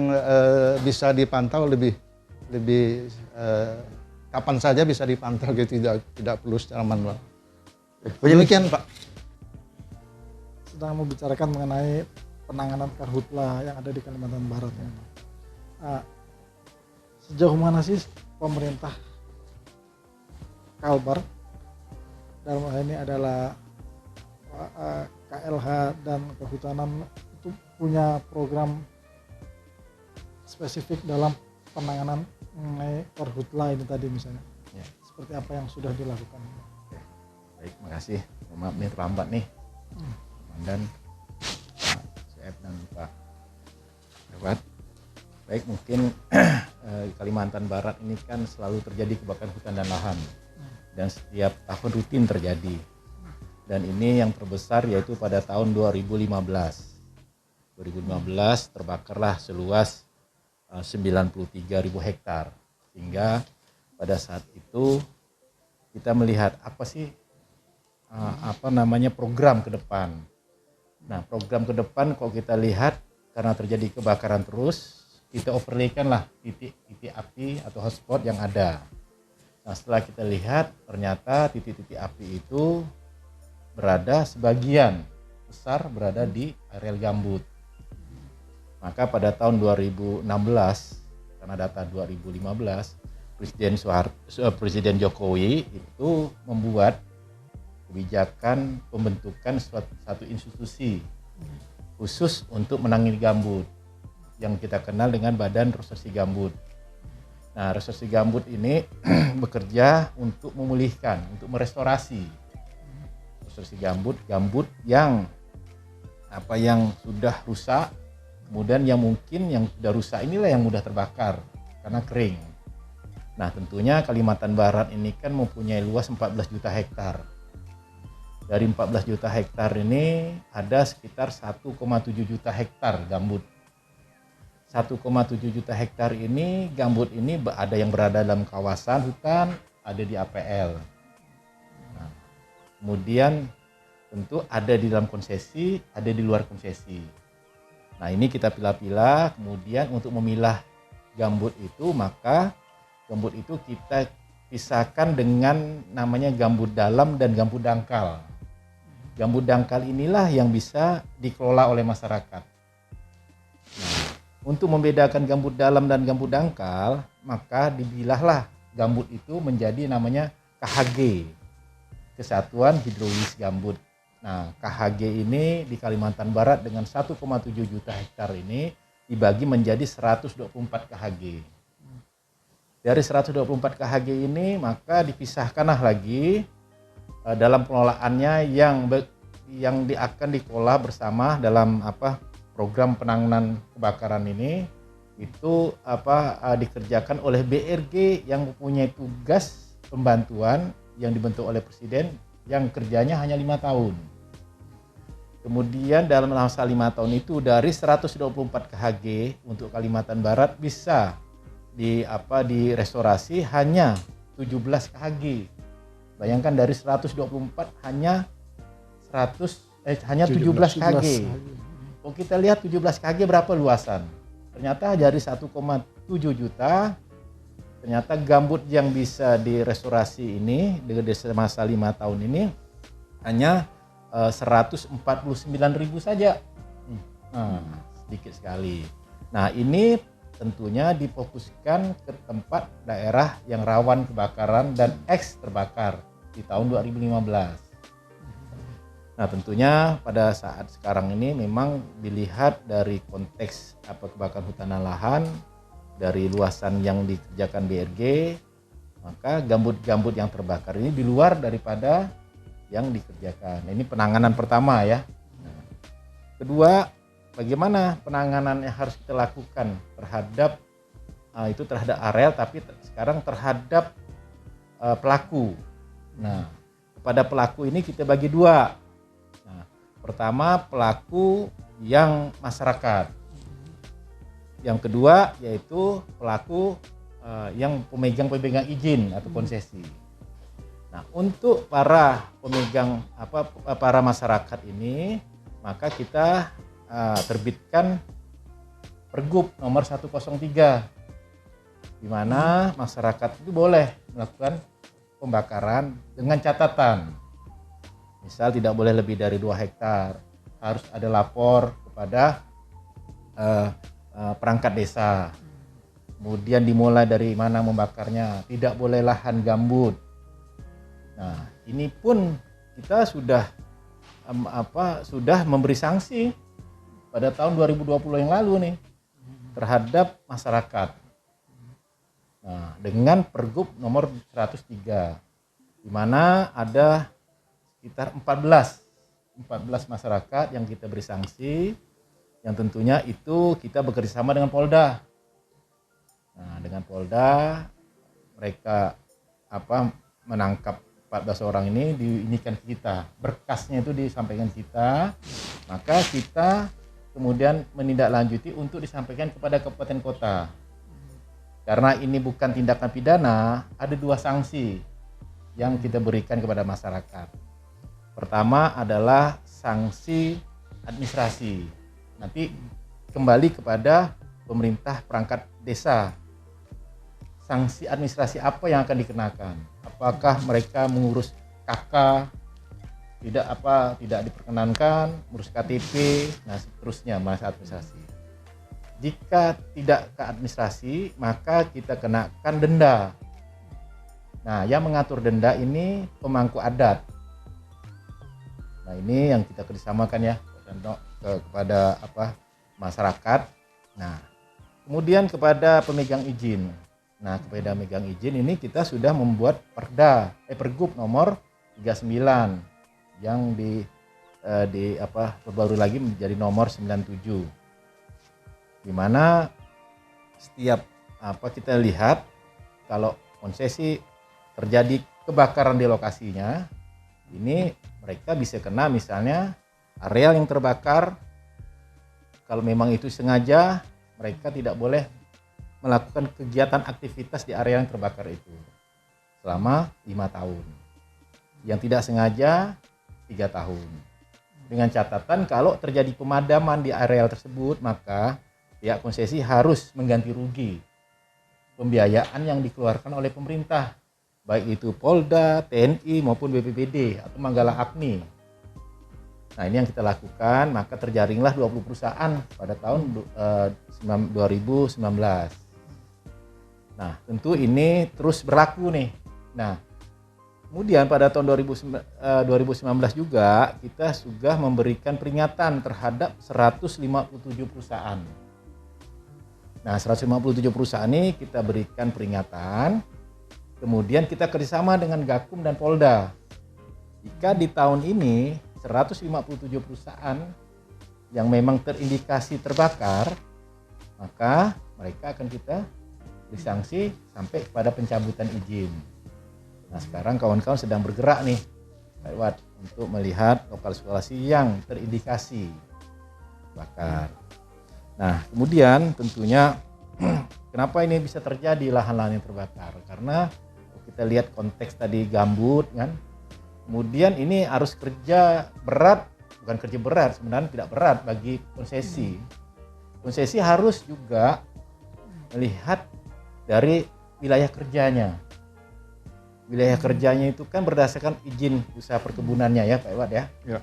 bisa dipantau lebih kapan saja bisa dipantau gitu, tidak perlu secara manual. Demikian Pak. Sedang membicarakan mengenai penanganan karhutla yang ada di Kalimantan Barat ya. Sejauh mana sih pemerintah Kalbar dalam hal ini adalah KLH dan Kehutanan itu punya program spesifik dalam penanganan mengenai karhutla ini tadi misalnya. Ya. Seperti apa yang sudah dilakukan? Baik, makasih. Maaf nih terlambat nih. Komandan, Pak Sueb dan Pak Lewat. Baik, mungkin Kalimantan Barat ini kan selalu terjadi kebakaran hutan dan lahan. Dan setiap tahun rutin terjadi. Dan ini yang terbesar yaitu pada tahun 2015. 2015 terbakarlah seluas 93.000 hektar. Sehingga pada saat itu kita melihat apa sih program ke depan. Nah, program ke depan kalau kita lihat karena terjadi kebakaran terus, kita overlaykan lah titik-titik api atau hotspot yang ada. Nah, setelah kita lihat ternyata titik-titik api itu berada sebagian besar berada di areal gambut. Maka pada tahun 2016, karena data 2015, Presiden Jokowi itu membuat kebijakan pembentukan satu institusi khusus untuk menangani gambut yang kita kenal dengan Badan Restorasi Gambut. Nah, restorasi gambut ini bekerja untuk memulihkan, untuk merestorasi restorasi gambut yang sudah rusak, kemudian yang sudah rusak inilah yang mudah terbakar karena kering. Nah, tentunya Kalimantan Barat ini kan mempunyai luas 14 juta hektar. Dari 14 juta hektar ini ada sekitar 1,7 juta hektar gambut. 1,7 juta hektar ini gambut ini ada yang berada dalam kawasan hutan, ada di APL. Nah, kemudian tentu ada di dalam konsesi, ada di luar konsesi. Nah, ini kita pilah-pilah, kemudian untuk memilah gambut itu maka gambut itu kita pisahkan dengan namanya gambut dalam dan gambut dangkal. Gambut dangkal inilah yang bisa dikelola oleh masyarakat. Nah, untuk membedakan gambut dalam dan gambut dangkal, maka dibilahlah gambut itu menjadi namanya KHG, Kesatuan Hidrologis Gambut. Nah, KHG ini di Kalimantan Barat dengan 1,7 juta hektar ini dibagi menjadi 124 KHG. Dari 124 KHG ini maka dipisahkanlah lagi dalam pengelolaannya yang akan dikelola bersama dalam program penanganan kebakaran ini itu dikerjakan oleh BRG yang mempunyai tugas pembantuan yang dibentuk oleh Presiden yang kerjanya hanya 5 tahun. Kemudian dalam masa 5 tahun itu dari 124 KHG untuk Kalimantan Barat bisa direstorasi hanya 17 KHG. Bayangkan dari 124 hanya 17 KHG. Kalau kita lihat 17 KHG berapa luasan? Ternyata dari 1,7 juta, ternyata gambut yang bisa direstorasi ini dengan masa 5 tahun ini hanya 149.000 saja. Sedikit sekali. Nah, ini tentunya difokuskan ke tempat daerah yang rawan kebakaran dan terbakar di tahun 2015. Nah, tentunya pada saat sekarang ini memang dilihat dari konteks kebakaran hutan dan lahan, dari luasan yang dikerjakan BRG, maka gambut-gambut yang terbakar ini di luar daripada yang dikerjakan. Nah, ini penanganan pertama ya. Nah, kedua, bagaimana penanganan yang harus kita lakukan terhadap terhadap areal, tapi sekarang terhadap pelaku. Nah, kepada pelaku ini kita bagi dua. Pertama, pelaku yang masyarakat. Yang kedua yaitu pelaku yang pemegang izin atau konsesi. Nah, untuk para pemegang para masyarakat ini, maka kita terbitkan Pergub nomor 103 di mana masyarakat itu boleh melakukan pembakaran dengan catatan. Misal tidak boleh lebih dari 2 hektar, harus ada lapor kepada perangkat desa. Kemudian dimulai dari mana membakarnya, tidak boleh lahan gambut. Nah, ini pun kita sudah sudah memberi sanksi pada tahun 2020 yang lalu nih terhadap masyarakat. Nah, dengan Pergub nomor 103 di mana ada sekitar 14 masyarakat yang kita beri sanksi, yang tentunya itu kita bekerjasama dengan Polda. Nah, dengan Polda mereka menangkap 14 orang ini, diinikan ke kita, berkasnya itu disampaikan kita, maka kita kemudian menindaklanjuti untuk disampaikan kepada kabupaten kota. Karena ini bukan tindakan pidana, ada 2 sanksi yang kita berikan kepada masyarakat. Pertama adalah sanksi administrasi. Nanti kembali kepada pemerintah perangkat desa. Sanksi administrasi apa yang akan dikenakan? Apakah mereka mengurus KK tidak diperkenankan, mengurus KTP, nah seterusnya masa administrasi. Jika tidak ke administrasi, maka kita kenakan denda. Nah, yang mengatur denda ini pemangku adat. Nah, ini yang kita kerjasamakan ya kepada masyarakat. Nah, kemudian kepada pemegang izin. Nah, kepada pemegang izin ini kita sudah membuat Pergub nomor 39 yang baru lagi menjadi nomor 97. Di mana setiap kita lihat kalau konsesi terjadi kebakaran di lokasinya, ini mereka bisa kena misalnya areal yang terbakar. Kalau memang itu sengaja, mereka tidak boleh melakukan kegiatan aktivitas di area yang terbakar itu selama 5 tahun. Yang tidak sengaja 3 tahun. Dengan catatan kalau terjadi pemadaman di area tersebut, maka pihak konsesi harus mengganti rugi pembiayaan yang dikeluarkan oleh pemerintah, baik itu Polda, TNI maupun BPBD atau Manggala Agni. Nah, ini yang kita lakukan, maka terjaringlah 20 perusahaan pada tahun 2019. Nah, tentu ini terus berlaku nih. Nah, kemudian pada tahun 2019 juga kita sudah memberikan peringatan terhadap 157 perusahaan. Nah, 157 perusahaan ini kita berikan peringatan. Kemudian kita kerjasama dengan Gakum dan Polda. Jika di tahun ini 157 perusahaan yang memang terindikasi terbakar, maka mereka akan kita beri sanksi sampai kepada pencabutan izin. Nah, sekarang kawan-kawan sedang bergerak nih lewat untuk melihat lokasi yang terindikasi bakar. Nah, kemudian tentunya kenapa ini bisa terjadi lahan-lahan yang terbakar? Karena kita lihat konteks tadi gambut kan. Kemudian ini harus kerja berat, bukan kerja berat, sebenarnya tidak berat bagi konsesi. Konsesi harus juga melihat dari wilayah kerjanya. Wilayah kerjanya itu kan berdasarkan izin usaha perkebunannya ya Pak Iwad ya. Ya.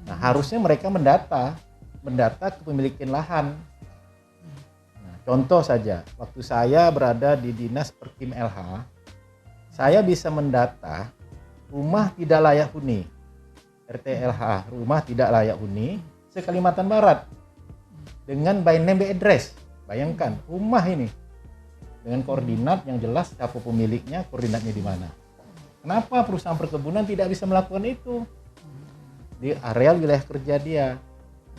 Nah, harusnya mereka mendata kepemilikan lahan. Nah, contoh saja, waktu saya berada di Dinas Perkim LH, saya bisa mendata rumah tidak layak huni, RTLH, rumah tidak layak huni, se-Kalimantan Barat, dengan by name by address. Bayangkan, rumah ini dengan koordinat yang jelas, siapa pemiliknya, koordinatnya di mana. Kenapa perusahaan perkebunan tidak bisa melakukan itu di areal wilayah kerja dia?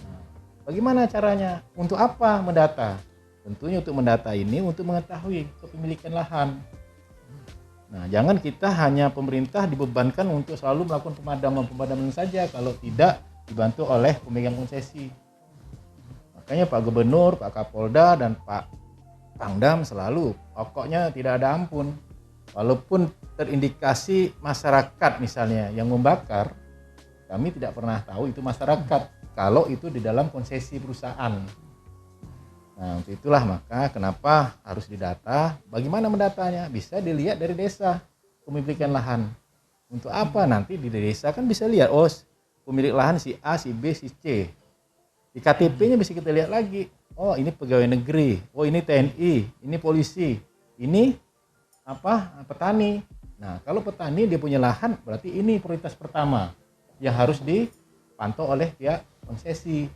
Nah, bagaimana caranya? Untuk apa mendata? Tentunya untuk mendata ini untuk mengetahui kepemilikan lahan. Nah, jangan kita hanya pemerintah dibebankan untuk selalu melakukan pemadaman saja kalau tidak dibantu oleh pemegang konsesi. Makanya Pak Gubernur, Pak Kapolda, dan Pak Pangdam selalu pokoknya tidak ada ampun. Walaupun terindikasi masyarakat misalnya yang membakar, kami tidak pernah tahu itu masyarakat kalau itu di dalam konsesi perusahaan. Nah, untuk itulah maka kenapa harus didata. Bagaimana mendatanya? Bisa dilihat dari desa pemilikan lahan. Untuk apa? Nanti di desa kan bisa lihat, oh pemilik lahan si A, si B, si C. Di KTP-nya bisa kita lihat lagi. Oh, ini pegawai negeri. Oh, ini TNI, ini polisi. Ini petani. Nah, kalau petani dia punya lahan, berarti ini prioritas pertama yang harus dipantau oleh pihak konsesi.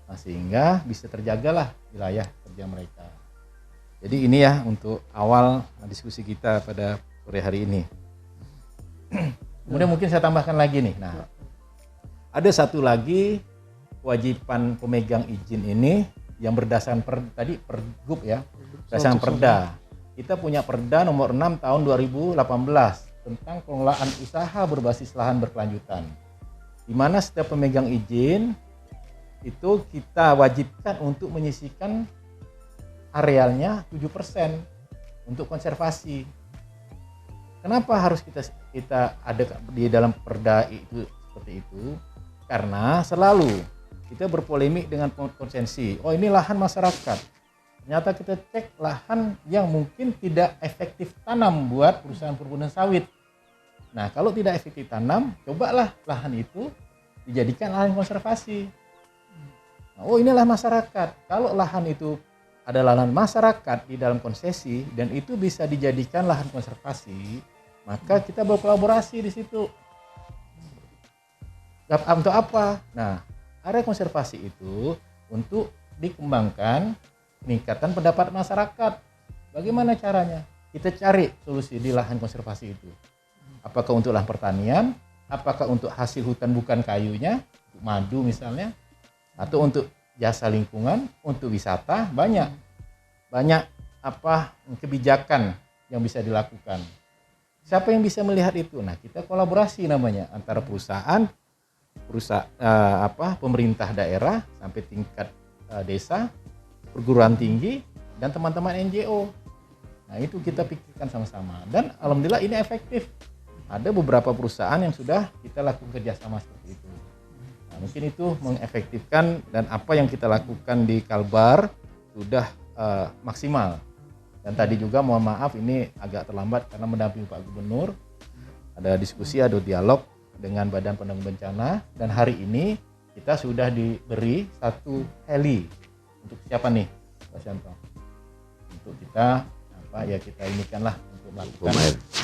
Nah, sehingga bisa terjagalah wilayah kerja mereka. Jadi ini ya untuk awal diskusi kita pada sore hari ini. Kemudian mungkin saya tambahkan lagi nih. Nah, ada satu lagi kewajiban pemegang izin ini yang berdasarkan tadi pergub ya, berdasarkan perda. Kita punya perda nomor 6 tahun 2018 tentang pengelolaan usaha berbasis lahan berkelanjutan. Di mana setiap pemegang izin itu kita wajibkan untuk menyisihkan arealnya 7% untuk konservasi. Kenapa harus kita ada di dalam perda itu seperti itu? Karena selalu kita berpolemik dengan konsensi. Oh, ini lahan masyarakat. Ternyata kita cek lahan yang mungkin tidak efektif tanam buat perusahaan perkebunan sawit. Nah, kalau tidak efektif tanam, cobalah lahan itu dijadikan lahan konservasi. Nah, oh, inilah masyarakat. Kalau lahan itu adalah lahan masyarakat di dalam konsesi dan itu bisa dijadikan lahan konservasi, maka kita berkolaborasi di situ. Untuk apa? Nah, area konservasi itu untuk dikembangkan peningkatan pendapat masyarakat. Bagaimana caranya? Kita cari solusi di lahan konservasi itu. Apakah untuk lahan pertanian, apakah untuk hasil hutan bukan kayunya, untuk madu misalnya, atau untuk jasa lingkungan, untuk wisata, banyak kebijakan yang bisa dilakukan. Siapa yang bisa melihat itu? Nah, kita kolaborasi namanya antara pemerintah daerah sampai tingkat desa, perguruan tinggi, dan teman-teman NGO. Nah, itu kita pikirkan sama-sama. Dan alhamdulillah ini efektif. Ada beberapa perusahaan yang sudah kita lakukan kerjasama seperti itu. Nah, mungkin itu mengefektifkan dan apa yang kita lakukan di Kalbar sudah maksimal. Dan tadi juga mohon maaf ini agak terlambat karena mendampingi Pak Gubernur. Ada diskusi, ada dialog dengan Badan Penanggulangan Bencana. Dan hari ini kita sudah diberi satu heli. Untuk siapa nih, Pak Syanto? Untuk kita kita inikanlah untuk melakukan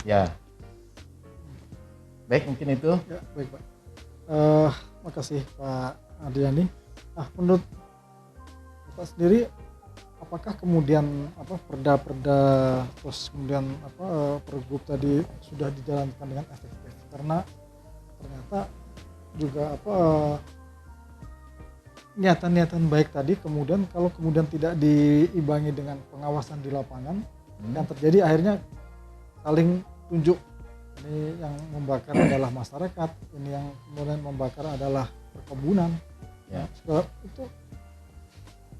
ya. Baik, mungkin itu. Ya, baik Pak. Makasih Pak Adiani. Menurut Bapak sendiri, apakah kemudian perda-perda terus kemudian pergub tadi sudah dijalankan dengan efektif? Karena ternyata juga niatan-niatan baik tadi kemudian kalau kemudian tidak diimbangi dengan pengawasan di lapangan, yang terjadi akhirnya saling tunjuk. Ini yang membakar adalah masyarakat, ini yang kemudian membakar adalah perkebunan. Ya. Itu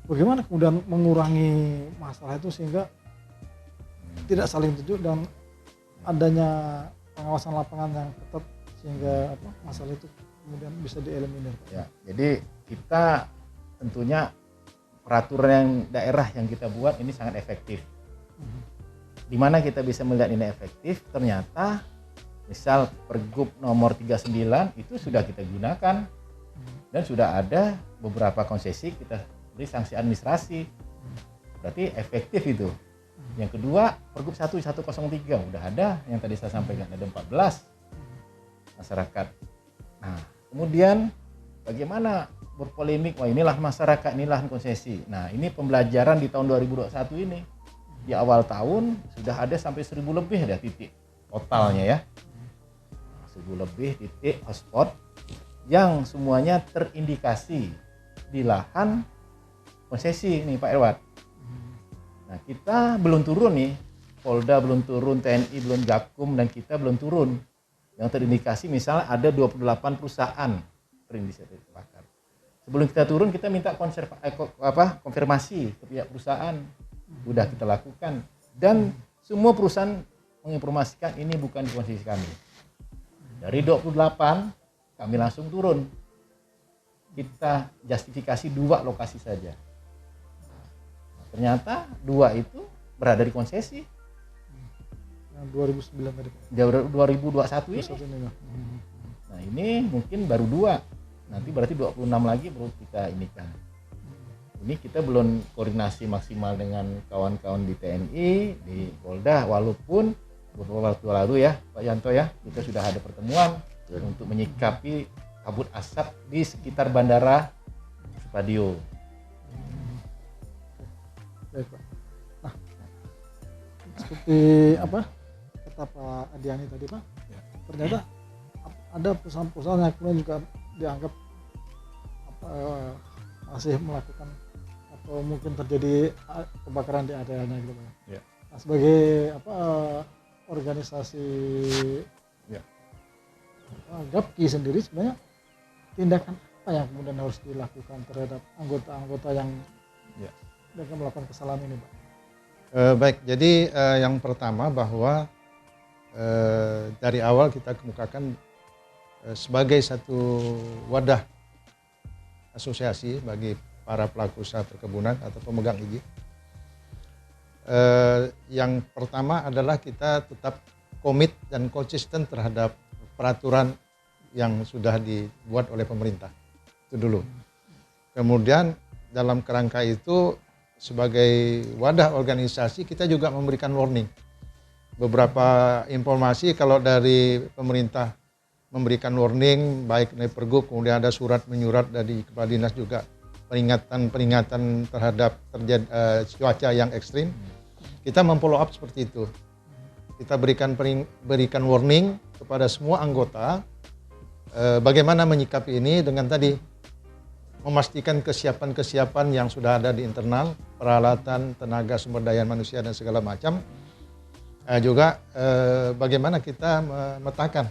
bagaimana kemudian mengurangi masalah itu sehingga tidak saling tunjuk dan adanya pengawasan lapangan yang ketat sehingga masalah itu kemudian bisa dieliminir. Ya, jadi kita tentunya peraturan daerah yang kita buat ini sangat efektif. Di mana kita bisa melihat ini efektif? Ternyata misal Pergub nomor 39 itu sudah kita gunakan dan sudah ada beberapa konsesi kita beri sanksi administrasi. Berarti efektif itu. Yang kedua, Pergub 1103 udah ada yang tadi saya sampaikan, ada 14 masyarakat. Nah, kemudian bagaimana berpolemik, wah inilah masyarakat, inilah konsesi. Nah, ini pembelajaran di tahun 2021 ini. Di awal tahun sudah ada sampai 1000 lebih ada titik totalnya ya. 1000 lebih titik hotspot yang semuanya terindikasi di lahan konsesi nih Pak Irwan. Nah, kita belum turun nih, Polda belum turun, TNI belum, Gakum dan kita belum turun. Yang terindikasi misalnya ada 28 perusahaan terindikasi terbakar. Sebelum kita turun kita minta konfirmasi ke pihak perusahaan. Udah kita lakukan dan semua perusahaan menginformasikan ini bukan di konsesi kami. Dari 28 kami langsung turun. Kita justifikasi 2 lokasi saja. Ternyata 2 itu berada di konsesi. Yang 2009 tadi. 2021 ini. Nah, ini mungkin baru 2. Nanti berarti 26 lagi baru kita inikan. Ini kita belum koordinasi maksimal dengan kawan-kawan di TNI, di Polda, walaupun beberapa waktu lalu ya Pak Yanto ya, kita sudah ada pertemuan untuk menyikapi kabut asap di sekitar Bandara Supadio. Baik, Pak. Nah, seperti apa kata Pak Adiani tadi, Pak, ternyata ada perusahaan-perusahaan yang kemudian juga dianggap masih melakukan atau mungkin terjadi kebakaran di areanya gitu, Pak. Ya. Nah, sebagai organisasi Ya. GAPKI sendiri sebenarnya tindakan apa yang kemudian harus dilakukan terhadap anggota-anggota yang Ya. melakukan kesalahan ini, Pak? Baik, jadi yang pertama bahwa dari awal kita kemukakan sebagai satu wadah asosiasi bagi para pelaku usaha perkebunan atau pemegang izin. Yang pertama adalah kita tetap komit dan konsisten terhadap peraturan yang sudah dibuat oleh pemerintah. Itu dulu. Kemudian dalam kerangka itu sebagai wadah organisasi kita juga memberikan warning. Beberapa informasi kalau dari pemerintah memberikan warning baik dari Pergub, kemudian ada surat menyurat dari Kepala Dinas juga peringatan terhadap cuaca yang ekstrim. Kita memfollow up seperti itu. Kita berikan warning kepada semua anggota bagaimana menyikapi ini dengan tadi memastikan kesiapan yang sudah ada di internal, peralatan, tenaga sumber daya manusia dan segala macam. Juga bagaimana kita memetakan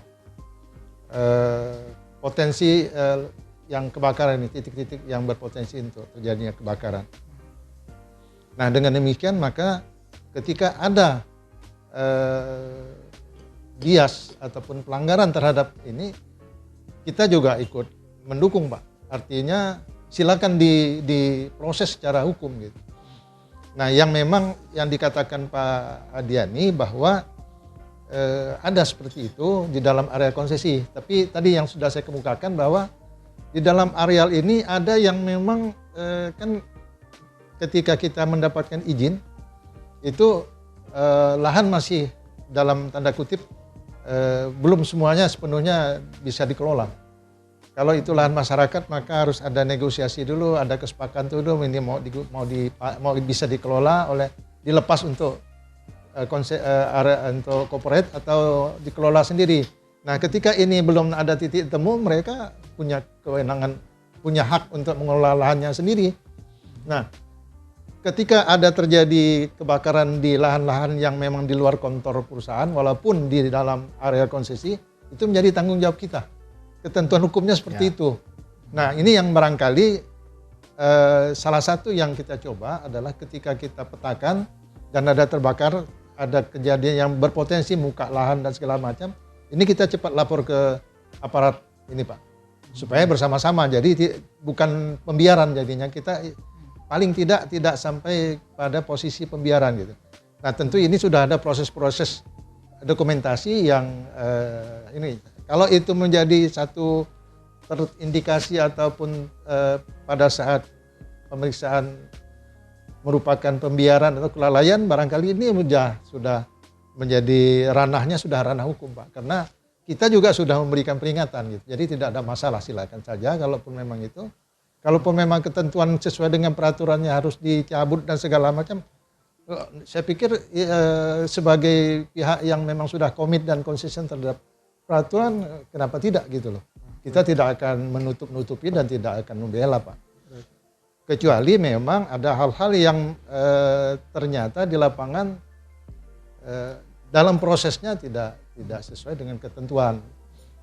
potensi yang kebakaran ini, titik-titik yang berpotensi untuk terjadinya kebakaran. Nah, dengan demikian maka ketika ada bias ataupun pelanggaran terhadap ini, kita juga ikut mendukung, Pak. Artinya silakan diproses secara hukum gitu. Nah, yang memang yang dikatakan Pak Adiani bahwa ada seperti itu di dalam area konsesi. Tapi tadi yang sudah saya kemukakan bahwa di dalam areal ini ada yang memang kan ketika kita mendapatkan izin itu lahan masih dalam tanda kutip belum semuanya sepenuhnya bisa dikelola. Kalau itu lahan masyarakat maka harus ada negosiasi dulu, ada kesepakatan dulu ini mau bisa dikelola dilepas untuk untuk corporate atau dikelola sendiri. Nah, ketika ini belum ada titik temu, mereka punya kewenangan, punya hak untuk mengelola lahannya sendiri. Nah, ketika ada terjadi kebakaran di lahan-lahan yang memang di luar kontrol perusahaan, walaupun di dalam area konsesi, itu menjadi tanggung jawab kita. Ketentuan hukumnya seperti itu. Nah, ini yang barangkali salah satu yang kita coba adalah ketika kita petakan dan ada terbakar, ada kejadian yang berpotensi muka lahan dan segala macam, ini kita cepat lapor ke aparat ini, Pak. Supaya bersama-sama, jadi bukan pembiaran jadinya, kita paling tidak sampai pada posisi pembiaran gitu. Nah, tentu ini sudah ada proses-proses dokumentasi yang ini. Kalau itu menjadi satu terindikasi ataupun pada saat pemeriksaan merupakan pembiaran atau kelalaian, barangkali ini sudah menjadi ranahnya sudah ranah hukum, Pak. Karena kita juga sudah memberikan peringatan gitu. Jadi tidak ada masalah, silakan saja kalaupun memang itu. Kalaupun memang ketentuan sesuai dengan peraturannya harus dicabut dan segala macam, saya pikir sebagai pihak yang memang sudah komit dan konsisten terhadap peraturan, kenapa tidak gitu loh. Kita tidak akan menutup-nutupi dan tidak akan membela, Pak. Kecuali memang ada hal-hal yang ternyata di lapangan dalam prosesnya tidak sesuai dengan ketentuan.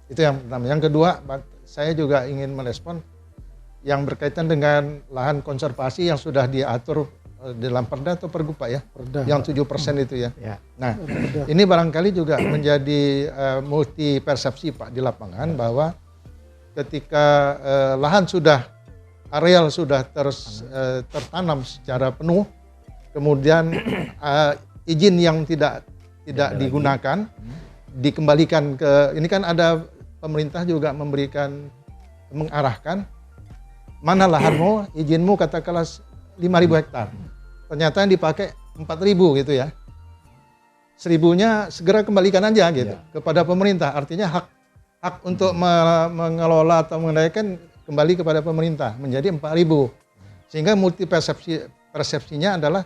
Itu yang pertama. Yang kedua, saya juga ingin merespon yang berkaitan dengan lahan konservasi yang sudah diatur dalam Perda atau Pergub, Pak ya? Perda. Yang 7% itu ya. Nah, Perda. ini barangkali juga menjadi multi persepsi, Pak, di lapangan bahwa ketika areal sudah tertanam secara penuh, kemudian izin yang tidak digunakan dikembalikan ke, ini kan ada pemerintah juga mengarahkan mana lahanmu, izinmu katakanlah 5.000 hektar. Ternyata yang dipakai 4.000 gitu ya. 1000-nya segera kembalikan aja gitu kepada pemerintah. Artinya hak untuk mengelola atau mengendalikan kembali kepada pemerintah menjadi 4.000. Sehingga multi persepsinya adalah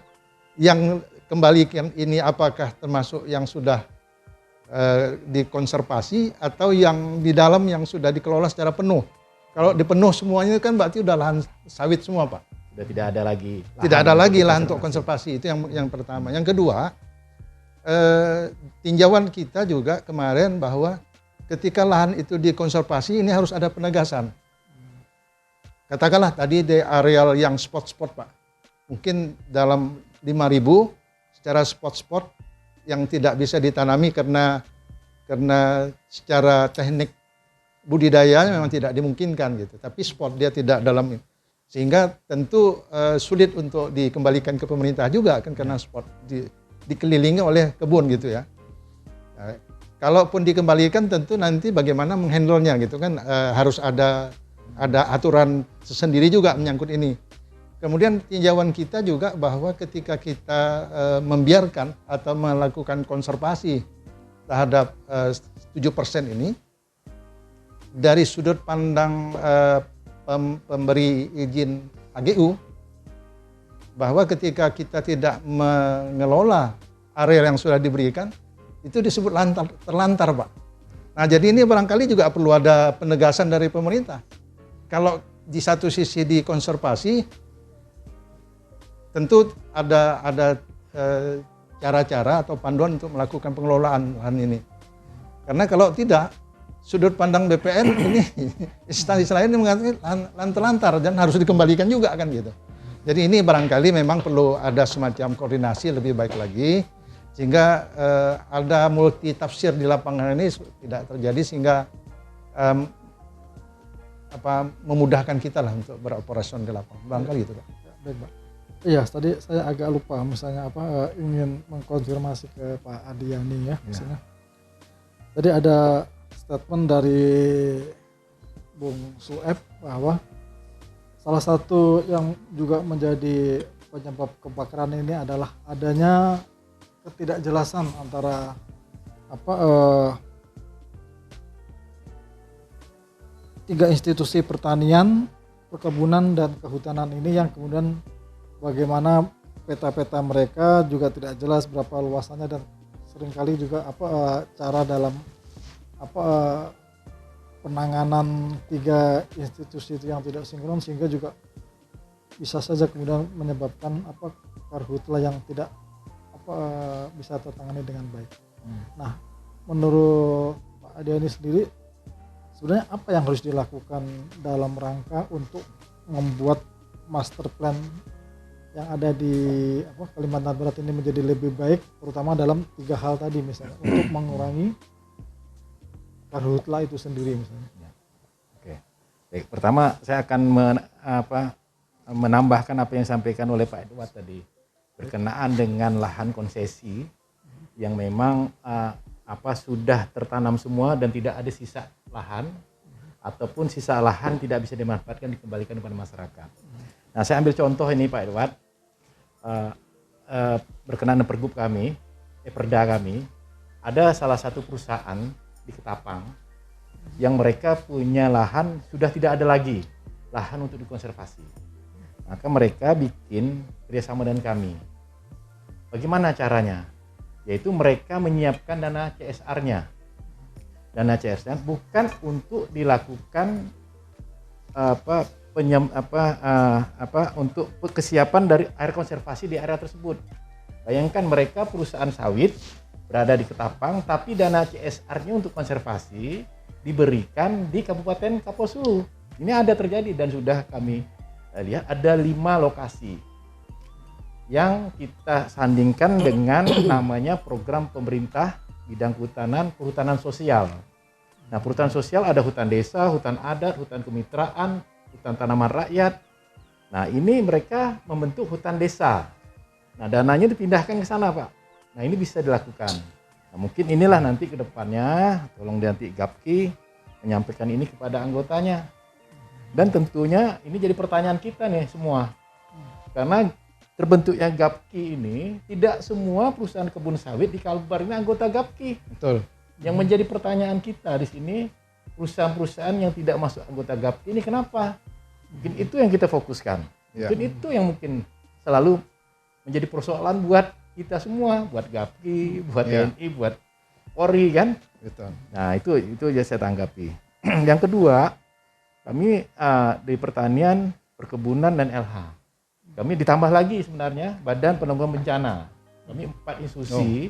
yang kembalikan ini apakah termasuk yang sudah dikonservasi atau yang di dalam yang sudah dikelola secara penuh. Kalau dipenuh semuanya kan berarti udah lahan sawit semua, Pak. Sudah tidak ada lagi lahan. Tidak ada lagi lahan untuk konservasi. Itu yang pertama. Yang kedua, tinjauan kita juga kemarin bahwa ketika lahan itu dikonservasi ini harus ada penegasan. Katakanlah tadi di areal yang spot-spot, Pak. Mungkin dalam 5.000 secara spot-spot yang tidak bisa ditanami karena secara teknik budidaya memang tidak dimungkinkan gitu. Tapi spot dia tidak dalam, sehingga tentu sulit untuk dikembalikan ke pemerintah juga kan karena spot dikelilingi oleh kebun gitu ya. Nah, kalaupun dikembalikan tentu nanti bagaimana menghandlenya gitu kan, harus ada aturan sendiri juga menyangkut ini. Kemudian tinjauan kita juga bahwa ketika kita membiarkan atau melakukan konservasi terhadap 7% ini, dari sudut pandang pemberi izin HGU, bahwa ketika kita tidak mengelola area yang sudah diberikan, itu disebut terlantar, Pak. Nah, jadi ini barangkali juga perlu ada penegasan dari pemerintah. Kalau di satu sisi dikonservasi, tentu ada cara-cara atau panduan untuk melakukan pengelolaan lahan ini. Karena kalau tidak, sudut pandang BPN ini instansi lain mengatakan lahan terlantar dan harus dikembalikan juga kan gitu. Jadi ini barangkali memang perlu ada semacam koordinasi lebih baik lagi sehingga ada multi tafsir di lapangan ini tidak terjadi sehingga memudahkan kita lah untuk beroperasi di lapangan. Barangkali gitu, Pak. Baik, Pak. Iya, tadi saya agak lupa misalnya ingin mengkonfirmasi ke Pak Adiani ya misalnya. Tadi ada statement dari Bung Sueb bahwa salah satu yang juga menjadi penyebab kebakaran ini adalah adanya ketidakjelasan antara tiga institusi pertanian, perkebunan dan kehutanan ini yang kemudian bagaimana peta-peta mereka juga tidak jelas berapa luasannya dan seringkali juga cara dalam penanganan tiga institusi itu yang tidak sinkron sehingga juga bisa saja kemudian menyebabkan karhutla yang tidak bisa tertangani dengan baik. Nah, menurut Pak Adiani sendiri sebenarnya apa yang harus dilakukan dalam rangka untuk membuat master plan yang ada di Kalimantan Barat ini menjadi lebih baik, terutama dalam tiga hal tadi misalnya untuk mengurangi karhutla itu sendiri misalnya. Oke, baik. Pertama saya akan menambahkan apa yang disampaikan oleh Pak Edward tadi berkenaan dengan lahan konsesi yang memang sudah tertanam semua dan tidak ada sisa lahan ataupun sisa lahan tidak bisa dimanfaatkan dikembalikan kepada masyarakat. Nah, saya ambil contoh ini Pak Edward. Berkenaan dengan pergub kami, perda kami, ada salah satu perusahaan di Ketapang yang mereka punya lahan sudah tidak ada lagi lahan untuk dikonservasi. Maka mereka bikin kerjasama dengan kami. Bagaimana caranya? Yaitu mereka menyiapkan dana CSR-nya. Dana CSR bukan untuk dilakukan untuk kesiapan dari air konservasi di area tersebut. Bayangkan mereka perusahaan sawit berada di Ketapang, tapi dana CSR-nya untuk konservasi diberikan di Kabupaten Kaposo. Ini ada terjadi dan sudah kami lihat ada 5 lokasi yang kita sandingkan dengan namanya program pemerintah bidang perhutanan sosial. Nah, perhutanan sosial ada hutan desa, hutan adat, hutan kemitraan, hutan tanaman rakyat. Nah, ini mereka membentuk hutan desa. Nah, dananya dipindahkan ke sana, Pak. Nah, ini bisa dilakukan. Nah, mungkin inilah nanti ke depannya, tolong nanti Gapki menyampaikan ini kepada anggotanya. Dan tentunya ini jadi pertanyaan kita nih semua. Karena terbentuknya GAPKI ini, tidak semua perusahaan kebun sawit di Kalbar ini anggota GAPKI. Betul. Yang menjadi pertanyaan kita di sini, perusahaan-perusahaan yang tidak masuk anggota GAPKI ini kenapa? Mungkin itu yang kita fokuskan. Ya. Mungkin itu yang mungkin selalu menjadi persoalan buat kita semua, buat GAPKI, buat Ya. TNI, buat Polri kan. Betul. Nah itu aja saya tanggapi. Yang kedua, kami di pertanian, perkebunan dan LH. Kami ditambah lagi sebenarnya Badan Penanggulangan Bencana. Kami 4 institusi.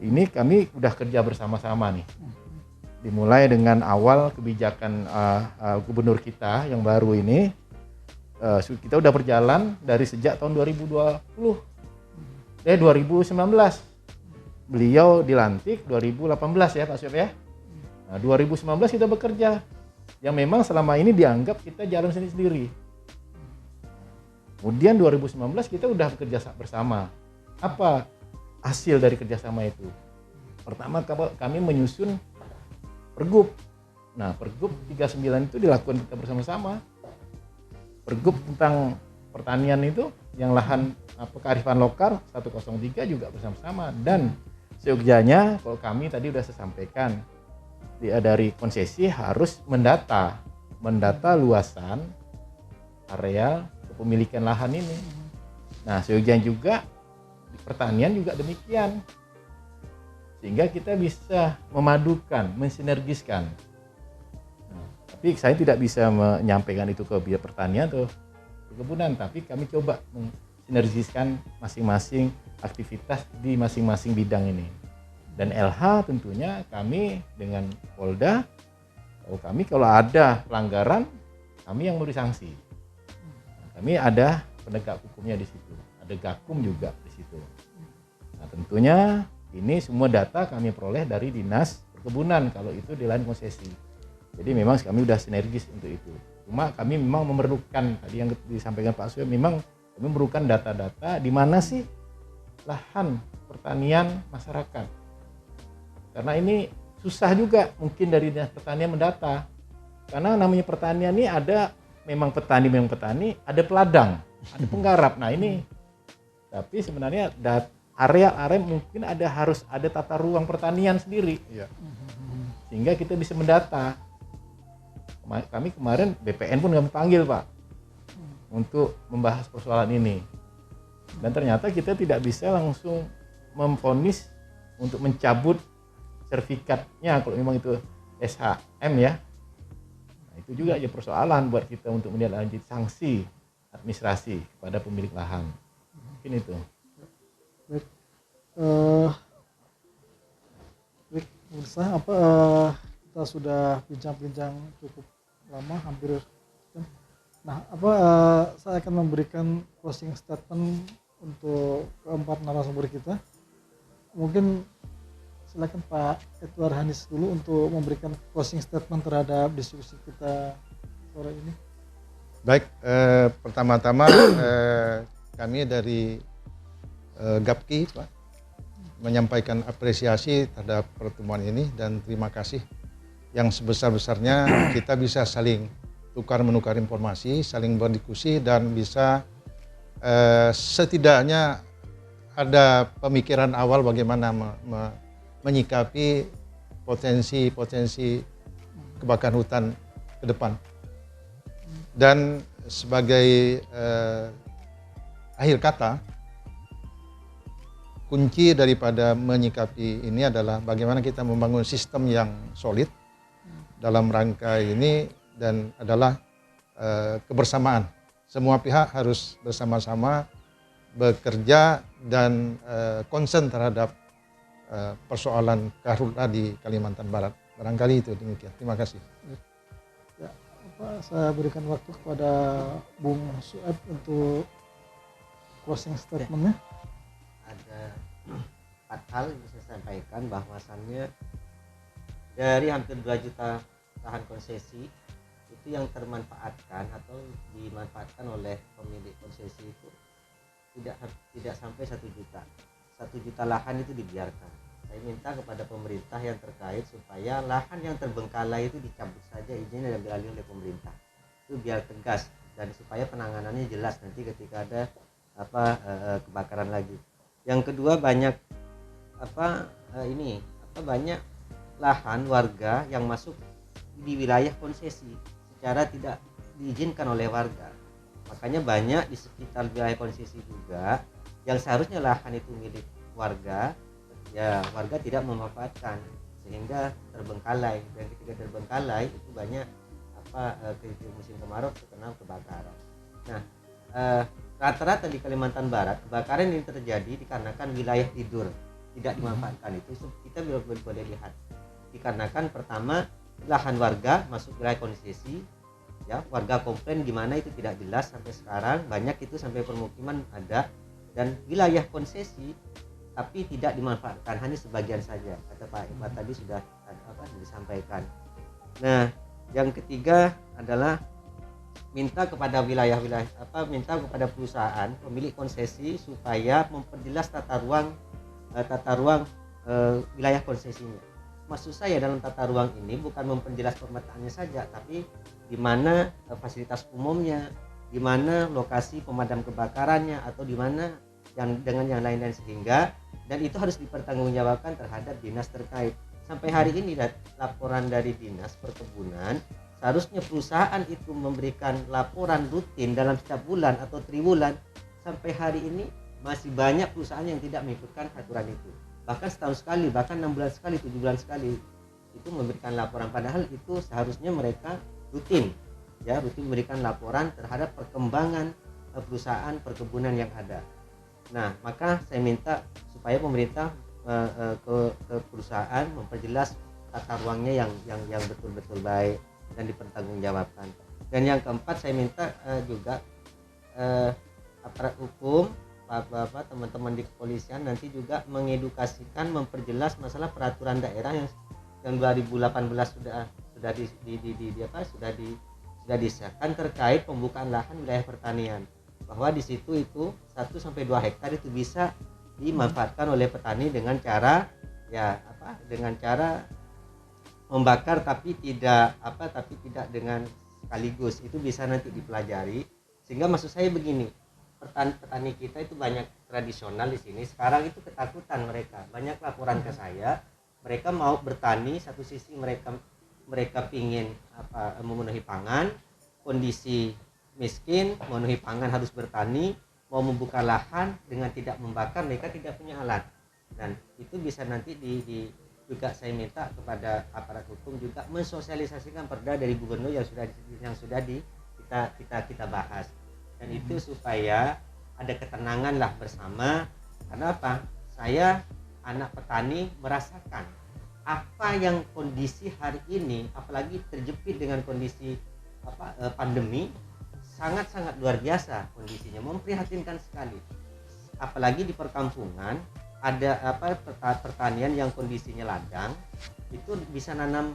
Ini kami udah kerja bersama-sama nih. Dimulai dengan awal kebijakan gubernur kita yang baru ini. Kita udah berjalan dari sejak tahun 2019. Beliau dilantik 2018 ya Pak Syed ya. Nah, 2019 kita bekerja. Yang memang selama ini dianggap kita jalan sendiri-sendiri. Kemudian 2019 kita udah bekerja bersama. Apa hasil dari kerjasama itu? Pertama kami menyusun Pergub. Nah, Pergub 39 itu dilakukan kita bersama-sama. Pergub tentang pertanian itu yang lahan kearifan lokal 103 juga bersama-sama. Dan seyogyanya kalau kami tadi udah saya sampaikan dari konsesi harus mendata luasan areal kepemilikan lahan ini. Nah, seyogyanya juga di pertanian juga demikian. Sehingga kita bisa memadukan, mensinergiskan. Nah, tapi saya tidak bisa menyampaikan itu ke bidang pertanian atau perkebunan, tapi kami coba mensinergiskan masing-masing aktivitas di masing-masing bidang ini. Dan LH tentunya kami dengan Polda, kami kalau ada pelanggaran, kami yang memberi sanksi. Nah, kami ada penegak hukumnya di situ, ada Gakum juga di situ. Nah, tentunya ini semua data kami peroleh dari Dinas Perkebunan kalau itu di lahan konsesi. Jadi memang kami sudah sinergis untuk itu. Cuma kami memang memerlukan, tadi yang disampaikan Pak Suyo, memang kami memerlukan data-data di mana sih lahan pertanian masyarakat. Karena ini susah juga mungkin dari Dinas Pertanian mendata. Karena namanya pertanian ini ada memang petani, ada peladang, ada penggarap. Nah ini, tapi sebenarnya area mungkin harus ada tata ruang pertanian sendiri. Iya. Sehingga kita bisa mendata. Kami kemarin BPN pun kami panggil Pak untuk membahas persoalan ini. Dan ternyata kita tidak bisa langsung memvonis untuk mencabut sertifikatnya kalau memang itu SHM ya. Nah, itu juga aja persoalan buat kita untuk menindaklanjuti sanksi administrasi kepada pemilik lahan. Mungkin itu. Baik, pemirsa, kita sudah bincang-bincang cukup lama, hampir. Nah, saya akan memberikan closing statement untuk keempat narasumber kita. Mungkin silakan Pak Edward Hanis dulu untuk memberikan closing statement terhadap diskusi kita sore ini. Baik, pertama-tama kami dari GAPKI Pak menyampaikan apresiasi terhadap pertemuan ini dan terima kasih yang sebesar-besarnya kita bisa saling menukar informasi, saling berdiskusi dan bisa setidaknya ada pemikiran awal bagaimana menyikapi potensi kebakaran hutan ke depan. Dan sebagai akhir kata, kunci daripada menyikapi ini adalah bagaimana kita membangun sistem yang solid dalam rangka ini dan adalah kebersamaan. Semua pihak harus bersama-sama bekerja dan konsen terhadap persoalan karhutla di Kalimantan Barat. Barangkali itu demikian. Terima kasih. Ya, saya berikan waktu kepada Bung Sueb untuk closing statement-nya. Ada 4 hal yang bisa saya sampaikan, bahwasannya dari hampir 2 juta lahan konsesi itu yang termanfaatkan atau dimanfaatkan oleh pemilik konsesi itu tidak sampai 1 juta. 1 juta lahan itu dibiarkan. Saya minta kepada pemerintah yang terkait supaya lahan yang terbengkalai itu dicabut saja izinnya dan diambil alih oleh pemerintah. Itu biar tegas dan supaya penanganannya jelas nanti ketika ada kebakaran lagi. Yang kedua banyak banyak lahan warga yang masuk di wilayah konsesi secara tidak diizinkan oleh warga. Makanya banyak di sekitar wilayah konsesi juga yang seharusnya lahan itu milik warga, ya warga tidak memanfaatkan sehingga terbengkalai, dan ketika terbengkalai itu banyak ketika musim kemarau terkena kebakaran. Nah, rata-rata di Kalimantan Barat kebakaran ini terjadi dikarenakan wilayah tidur tidak dimanfaatkan. Itu kita boleh lihat dikarenakan pertama lahan warga masuk wilayah konsesi, ya warga komplain gimana itu tidak jelas sampai sekarang, banyak itu sampai permukiman ada, dan wilayah konsesi tapi tidak dimanfaatkan, hanya sebagian saja, kata Pak Iqbal tadi sudah disampaikan. Nah, yang ketiga adalah minta kepada minta kepada perusahaan pemilik konsesi supaya memperjelas tata ruang wilayah konsesinya. Maksud saya dalam tata ruang ini bukan memperjelas pemetaannya saja, tapi di mana fasilitas umumnya, di mana lokasi pemadam kebakarannya, atau di mana yang dengan yang lain-lain, sehingga dan itu harus dipertanggungjawabkan terhadap dinas terkait. Sampai hari ini laporan dari dinas perkebunan, seharusnya perusahaan itu memberikan laporan rutin dalam setiap bulan atau triwulan. Sampai hari ini masih banyak perusahaan yang tidak mengikutkan aturan itu, bahkan setahun sekali, bahkan 6 bulan sekali, 7 bulan sekali itu memberikan laporan, padahal itu seharusnya mereka rutin memberikan laporan terhadap perkembangan perusahaan perkebunan yang ada. Nah, maka saya minta supaya pemerintah ke perusahaan memperjelas tata ruangnya yang betul-betul baik dan dipertanggungjawabkan. Dan yang keempat, saya minta juga aparat hukum, teman-teman di kepolisian nanti juga mengedukasikan, memperjelas masalah peraturan daerah yang 2018 sudah disahkan terkait pembukaan lahan wilayah pertanian, bahwa di situ itu 1-2 hektar itu bisa dimanfaatkan oleh petani dengan cara membakar, tapi tidak dengan sekaligus. Itu bisa nanti dipelajari. Sehingga maksud saya begini, petani kita itu banyak tradisional di sini. Sekarang itu ketakutan mereka. Banyak laporan ke saya, mereka mau bertani, satu sisi mereka pingin memenuhi pangan, kondisi miskin, memenuhi pangan harus bertani, mau membuka lahan dengan tidak membakar, mereka tidak punya alat. Dan itu bisa nanti juga saya minta kepada aparat hukum juga mensosialisasikan perda dari gubernur yang sudah kita bahas. Dan itu supaya ada ketenangan lah bersama. Karena apa? Saya anak petani merasakan apa yang kondisi hari ini, apalagi terjepit dengan kondisi pandemi, sangat-sangat luar biasa kondisinya, memprihatinkan sekali. Apalagi di perkampungan ada pertanian yang kondisinya ladang, itu bisa nanam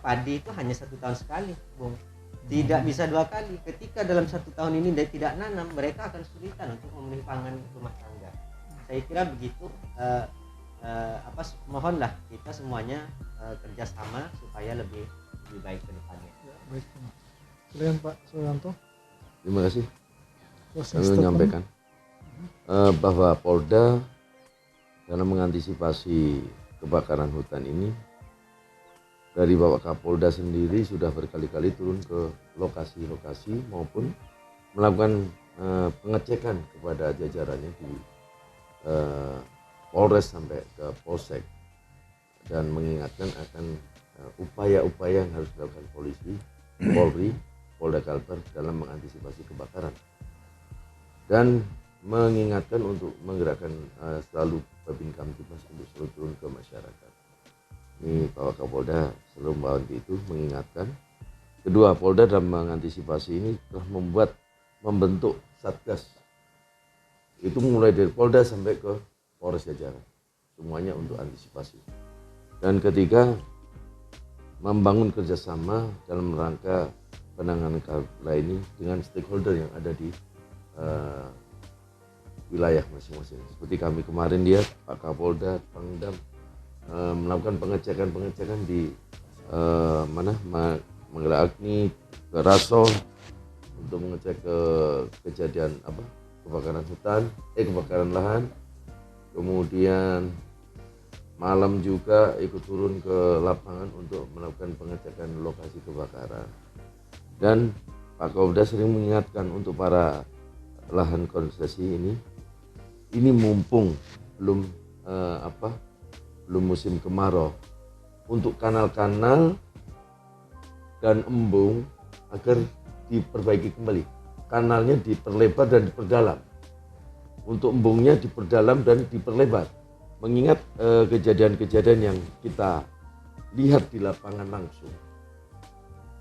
padi itu hanya 1 tahun sekali, Bung. Tidak bisa 2 kali. Ketika dalam 1 tahun ini dia tidak nanam, mereka akan kesulitan untuk memenuhi pangan rumah tangga. Saya kira begitu. Mohonlah kita semuanya kerjasama supaya lebih baik ke depannya. Ya, baik. Silakan Pak Suyanto. Terima kasih. Kami menyampaikan bahwa Polda dalam mengantisipasi kebakaran hutan ini, dari Bapak Kapolda sendiri sudah berkali-kali turun ke lokasi-lokasi maupun melakukan pengecekan kepada jajarannya di Polres sampai ke Polsek, dan mengingatkan akan upaya-upaya yang harus dilakukan polisi, Polri, Polda Kalbar dalam mengantisipasi kebakaran, dan mengingatkan untuk menggerakkan selalu Babin Kamtibmas untuk selalu turun ke masyarakat. Ini Pak Kapolda selalu membantu itu, mengingatkan. Kedua, Polda dalam mengantisipasi ini telah membentuk Satgas. Itu mulai dari Polda sampai ke Polres jajaran, semuanya untuk antisipasi. Dan ketiga, membangun kerjasama dalam rangka penanganan karhutla ini dengan stakeholder yang ada di wilayah masing-masing. Seperti kami kemarin lihat Pak Kapolda, Pangdam melakukan pengecekan di Manggala Agni, ke Rasol untuk mengecek ke kejadian kebakaran hutan, kebakaran lahan. Kemudian malam juga ikut turun ke lapangan untuk melakukan pengecekan lokasi kebakaran. Dan Pak Kapolda sering mengingatkan untuk para lahan konsesi ini mumpung belum belum musim kemarau, untuk kanal-kanal dan embung agar diperbaiki kembali. Kanalnya diperlebar dan diperdalam. Untuk embungnya diperdalam dan diperlebar. Mengingat kejadian-kejadian yang kita lihat di lapangan langsung.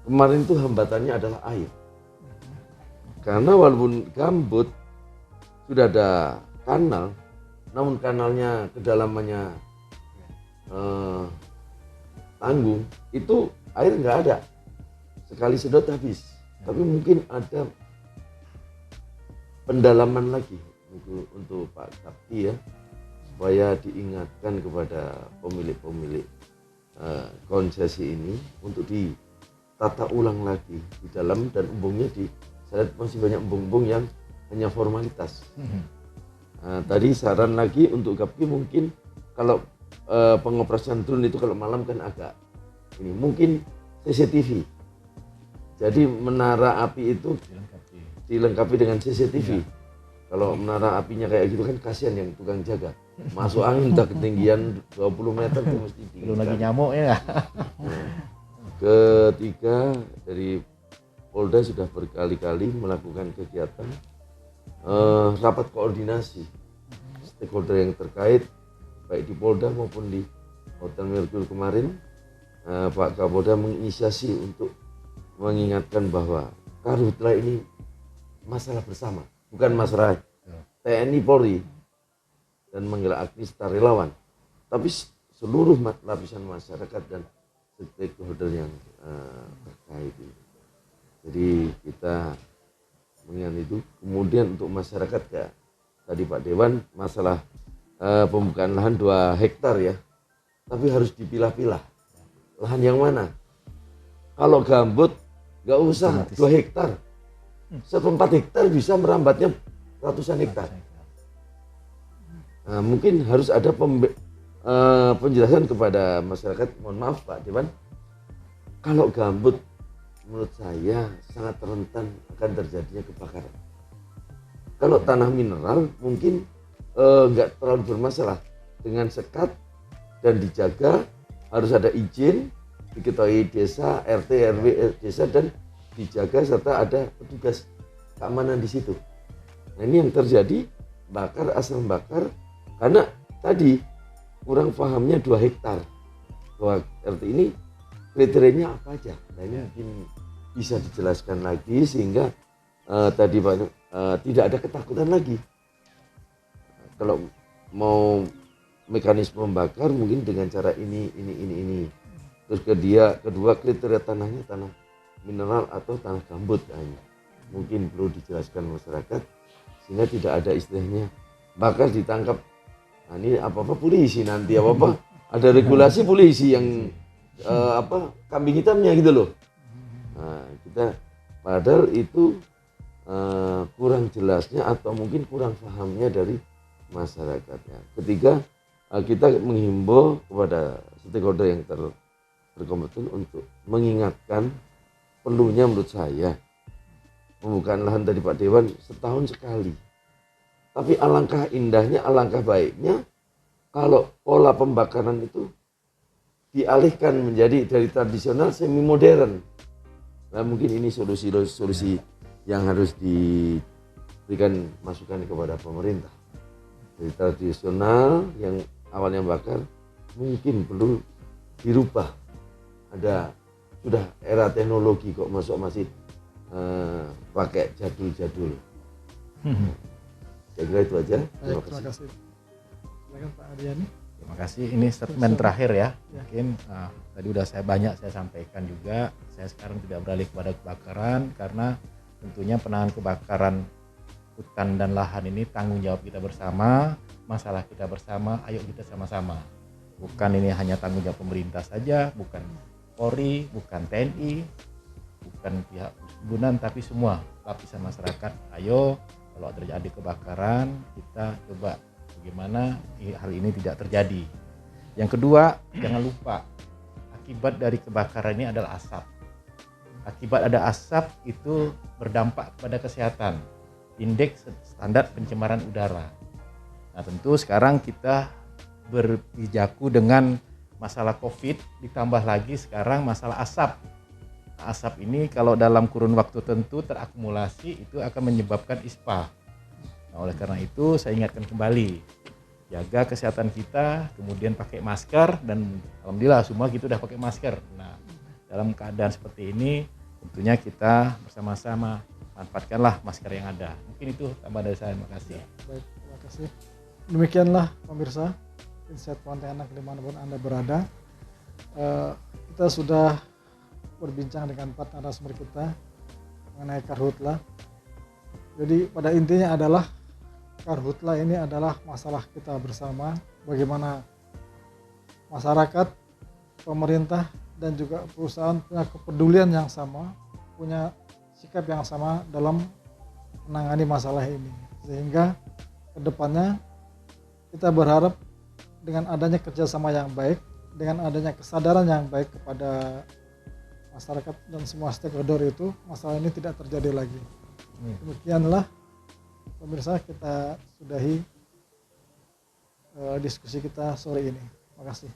Kemarin itu hambatannya adalah air. Karena walaupun gambut sudah ada kanal, namun kanalnya kedalamannya tanggung, itu air nggak ada. Sekali sedot habis. Tapi mungkin ada pendalaman lagi untuk Pak Kapti ya, supaya diingatkan kepada pemilik-pemilik konsesi ini untuk ditata ulang lagi di dalam, dan embungnya saya lihat masih banyak embung-embung yang hanya formalitas. Tadi saran lagi untuk Kapti, mungkin kalau pengoperasian drone itu kalau malam kan agak ini, mungkin CCTV. Jadi menara api itu dilengkapi dengan CCTV. Kalau menara apinya kayak gitu kan kasihan yang tukang jaga. Masuk angin tak ketinggian 20 meter itu mesti Belum lagi nyamuk ya. Ketiga, dari Polda sudah berkali-kali melakukan kegiatan rapat koordinasi stakeholder yang terkait, baik di Polda maupun di Hotel Merkul kemarin. Pak Kapolda menginisiasi untuk mengingatkan bahwa karhutla ini masalah bersama, bukan masalah TNI Polri dan menggelar aktivitas relawan, tapi seluruh lapisan masyarakat dan stakeholder yang terkait. Jadi kita mengingat itu. Kemudian untuk masyarakat ya, tadi Pak Dewan masalah pembukaan lahan 2 hektar ya, tapi harus dipilah-pilah lahan yang mana. Kalau gambut nggak usah 2 hektar, 1/4 hektar bisa merambatnya ratusan hektar. Nah, mungkin harus ada penjelasan kepada masyarakat. Mohon maaf Pak Dewan, kalau gambut menurut saya sangat rentan akan terjadinya kebakaran. Kalau tanah mineral mungkin nggak terlalu bermasalah, dengan sekat dan dijaga, harus ada izin, diketahui desa, RT, RW desa, dan dijaga serta ada petugas keamanan di situ. Nah ini yang terjadi, bakar asal bakar karena tadi kurang pahamnya 2 hektar. Bahwa RT ini kriterianya apa aja. Nah ini mungkin bisa dijelaskan lagi sehingga tadi Pak tidak ada ketakutan lagi. Kalau mau mekanisme membakar mungkin dengan cara ini. Terus kedua kriteria tanahnya tanah mineral atau tanah gambut. Mungkin perlu dijelaskan masyarakat sehingga tidak ada istilahnya bakar ditangkap. Nah, ini apa-apa polisi nanti apa-apa ada regulasi polisi yang kambing hitamnya gitu loh. Nah, kita padahal itu kurang jelasnya atau mungkin kurang pahamnya dari masyarakatnya. Ketiga, kita menghimbau kepada stakeholder yang berkompeten untuk mengingatkan perlunya menurut saya pembukaan lahan dari Pak Dewan setahun sekali. Tapi alangkah indahnya, alangkah baiknya kalau pola pembakaran itu dialihkan menjadi dari tradisional semi modern. Nah, mungkin ini solusi yang harus diberikan masukan kepada pemerintah. Dari tradisional yang awalnya bakar mungkin perlu dirubah. Sudah era teknologi kok masih pakai jadul-jadul. Saya kira itu aja. Terima kasih. Silakan Pak Aryani. Terima kasih. Ini statement terakhir ya. Mungkin tadi udah saya sampaikan juga. Saya sekarang tidak beralih kepada kebakaran karena tentunya penanganan kebakaran hutan dan lahan ini tanggung jawab kita bersama, masalah kita bersama. Ayo kita sama-sama. Bukan ini hanya tanggung jawab pemerintah saja, bukan Polri, bukan TNI, bukan pihak perkebunan, tapi semua lapisan masyarakat. Ayo Kalau terjadi kebakaran, kita coba bagaimana hal ini tidak terjadi. Yang kedua, jangan lupa akibat dari kebakaran ini adalah asap. Akibat ada asap itu berdampak kepada kesehatan. Indeks standar pencemaran udara. Nah, tentu sekarang kita berpijaku dengan masalah COVID, ditambah lagi sekarang masalah asap. Nah, asap ini kalau dalam kurun waktu tertentu terakumulasi itu akan menyebabkan ISPA. Nah, oleh karena itu saya ingatkan kembali, jaga kesehatan kita, kemudian pakai masker, dan alhamdulillah semua kita udah pakai masker. Nah, dalam keadaan seperti ini tentunya kita bersama-sama manfaatkanlah masker yang ada. Mungkin itu tambah dari saya. Terima kasih. Baik, terima kasih. Demikianlah pemirsa Insight Pontianak dimanapun Anda berada. Kita sudah berbincang dengan 4 narasumber kita mengenai karhutla. Jadi pada intinya adalah karhutla ini adalah masalah kita bersama, bagaimana masyarakat, pemerintah, dan juga perusahaan punya kepedulian yang sama, punya sikap yang sama dalam menangani masalah ini. Sehingga kedepannya kita berharap dengan adanya kerjasama yang baik, dengan adanya kesadaran yang baik kepada masyarakat dan semua stakeholder itu, masalah ini tidak terjadi lagi. Demikianlah pemirsa, kita sudahi diskusi kita sore ini. Terima kasih.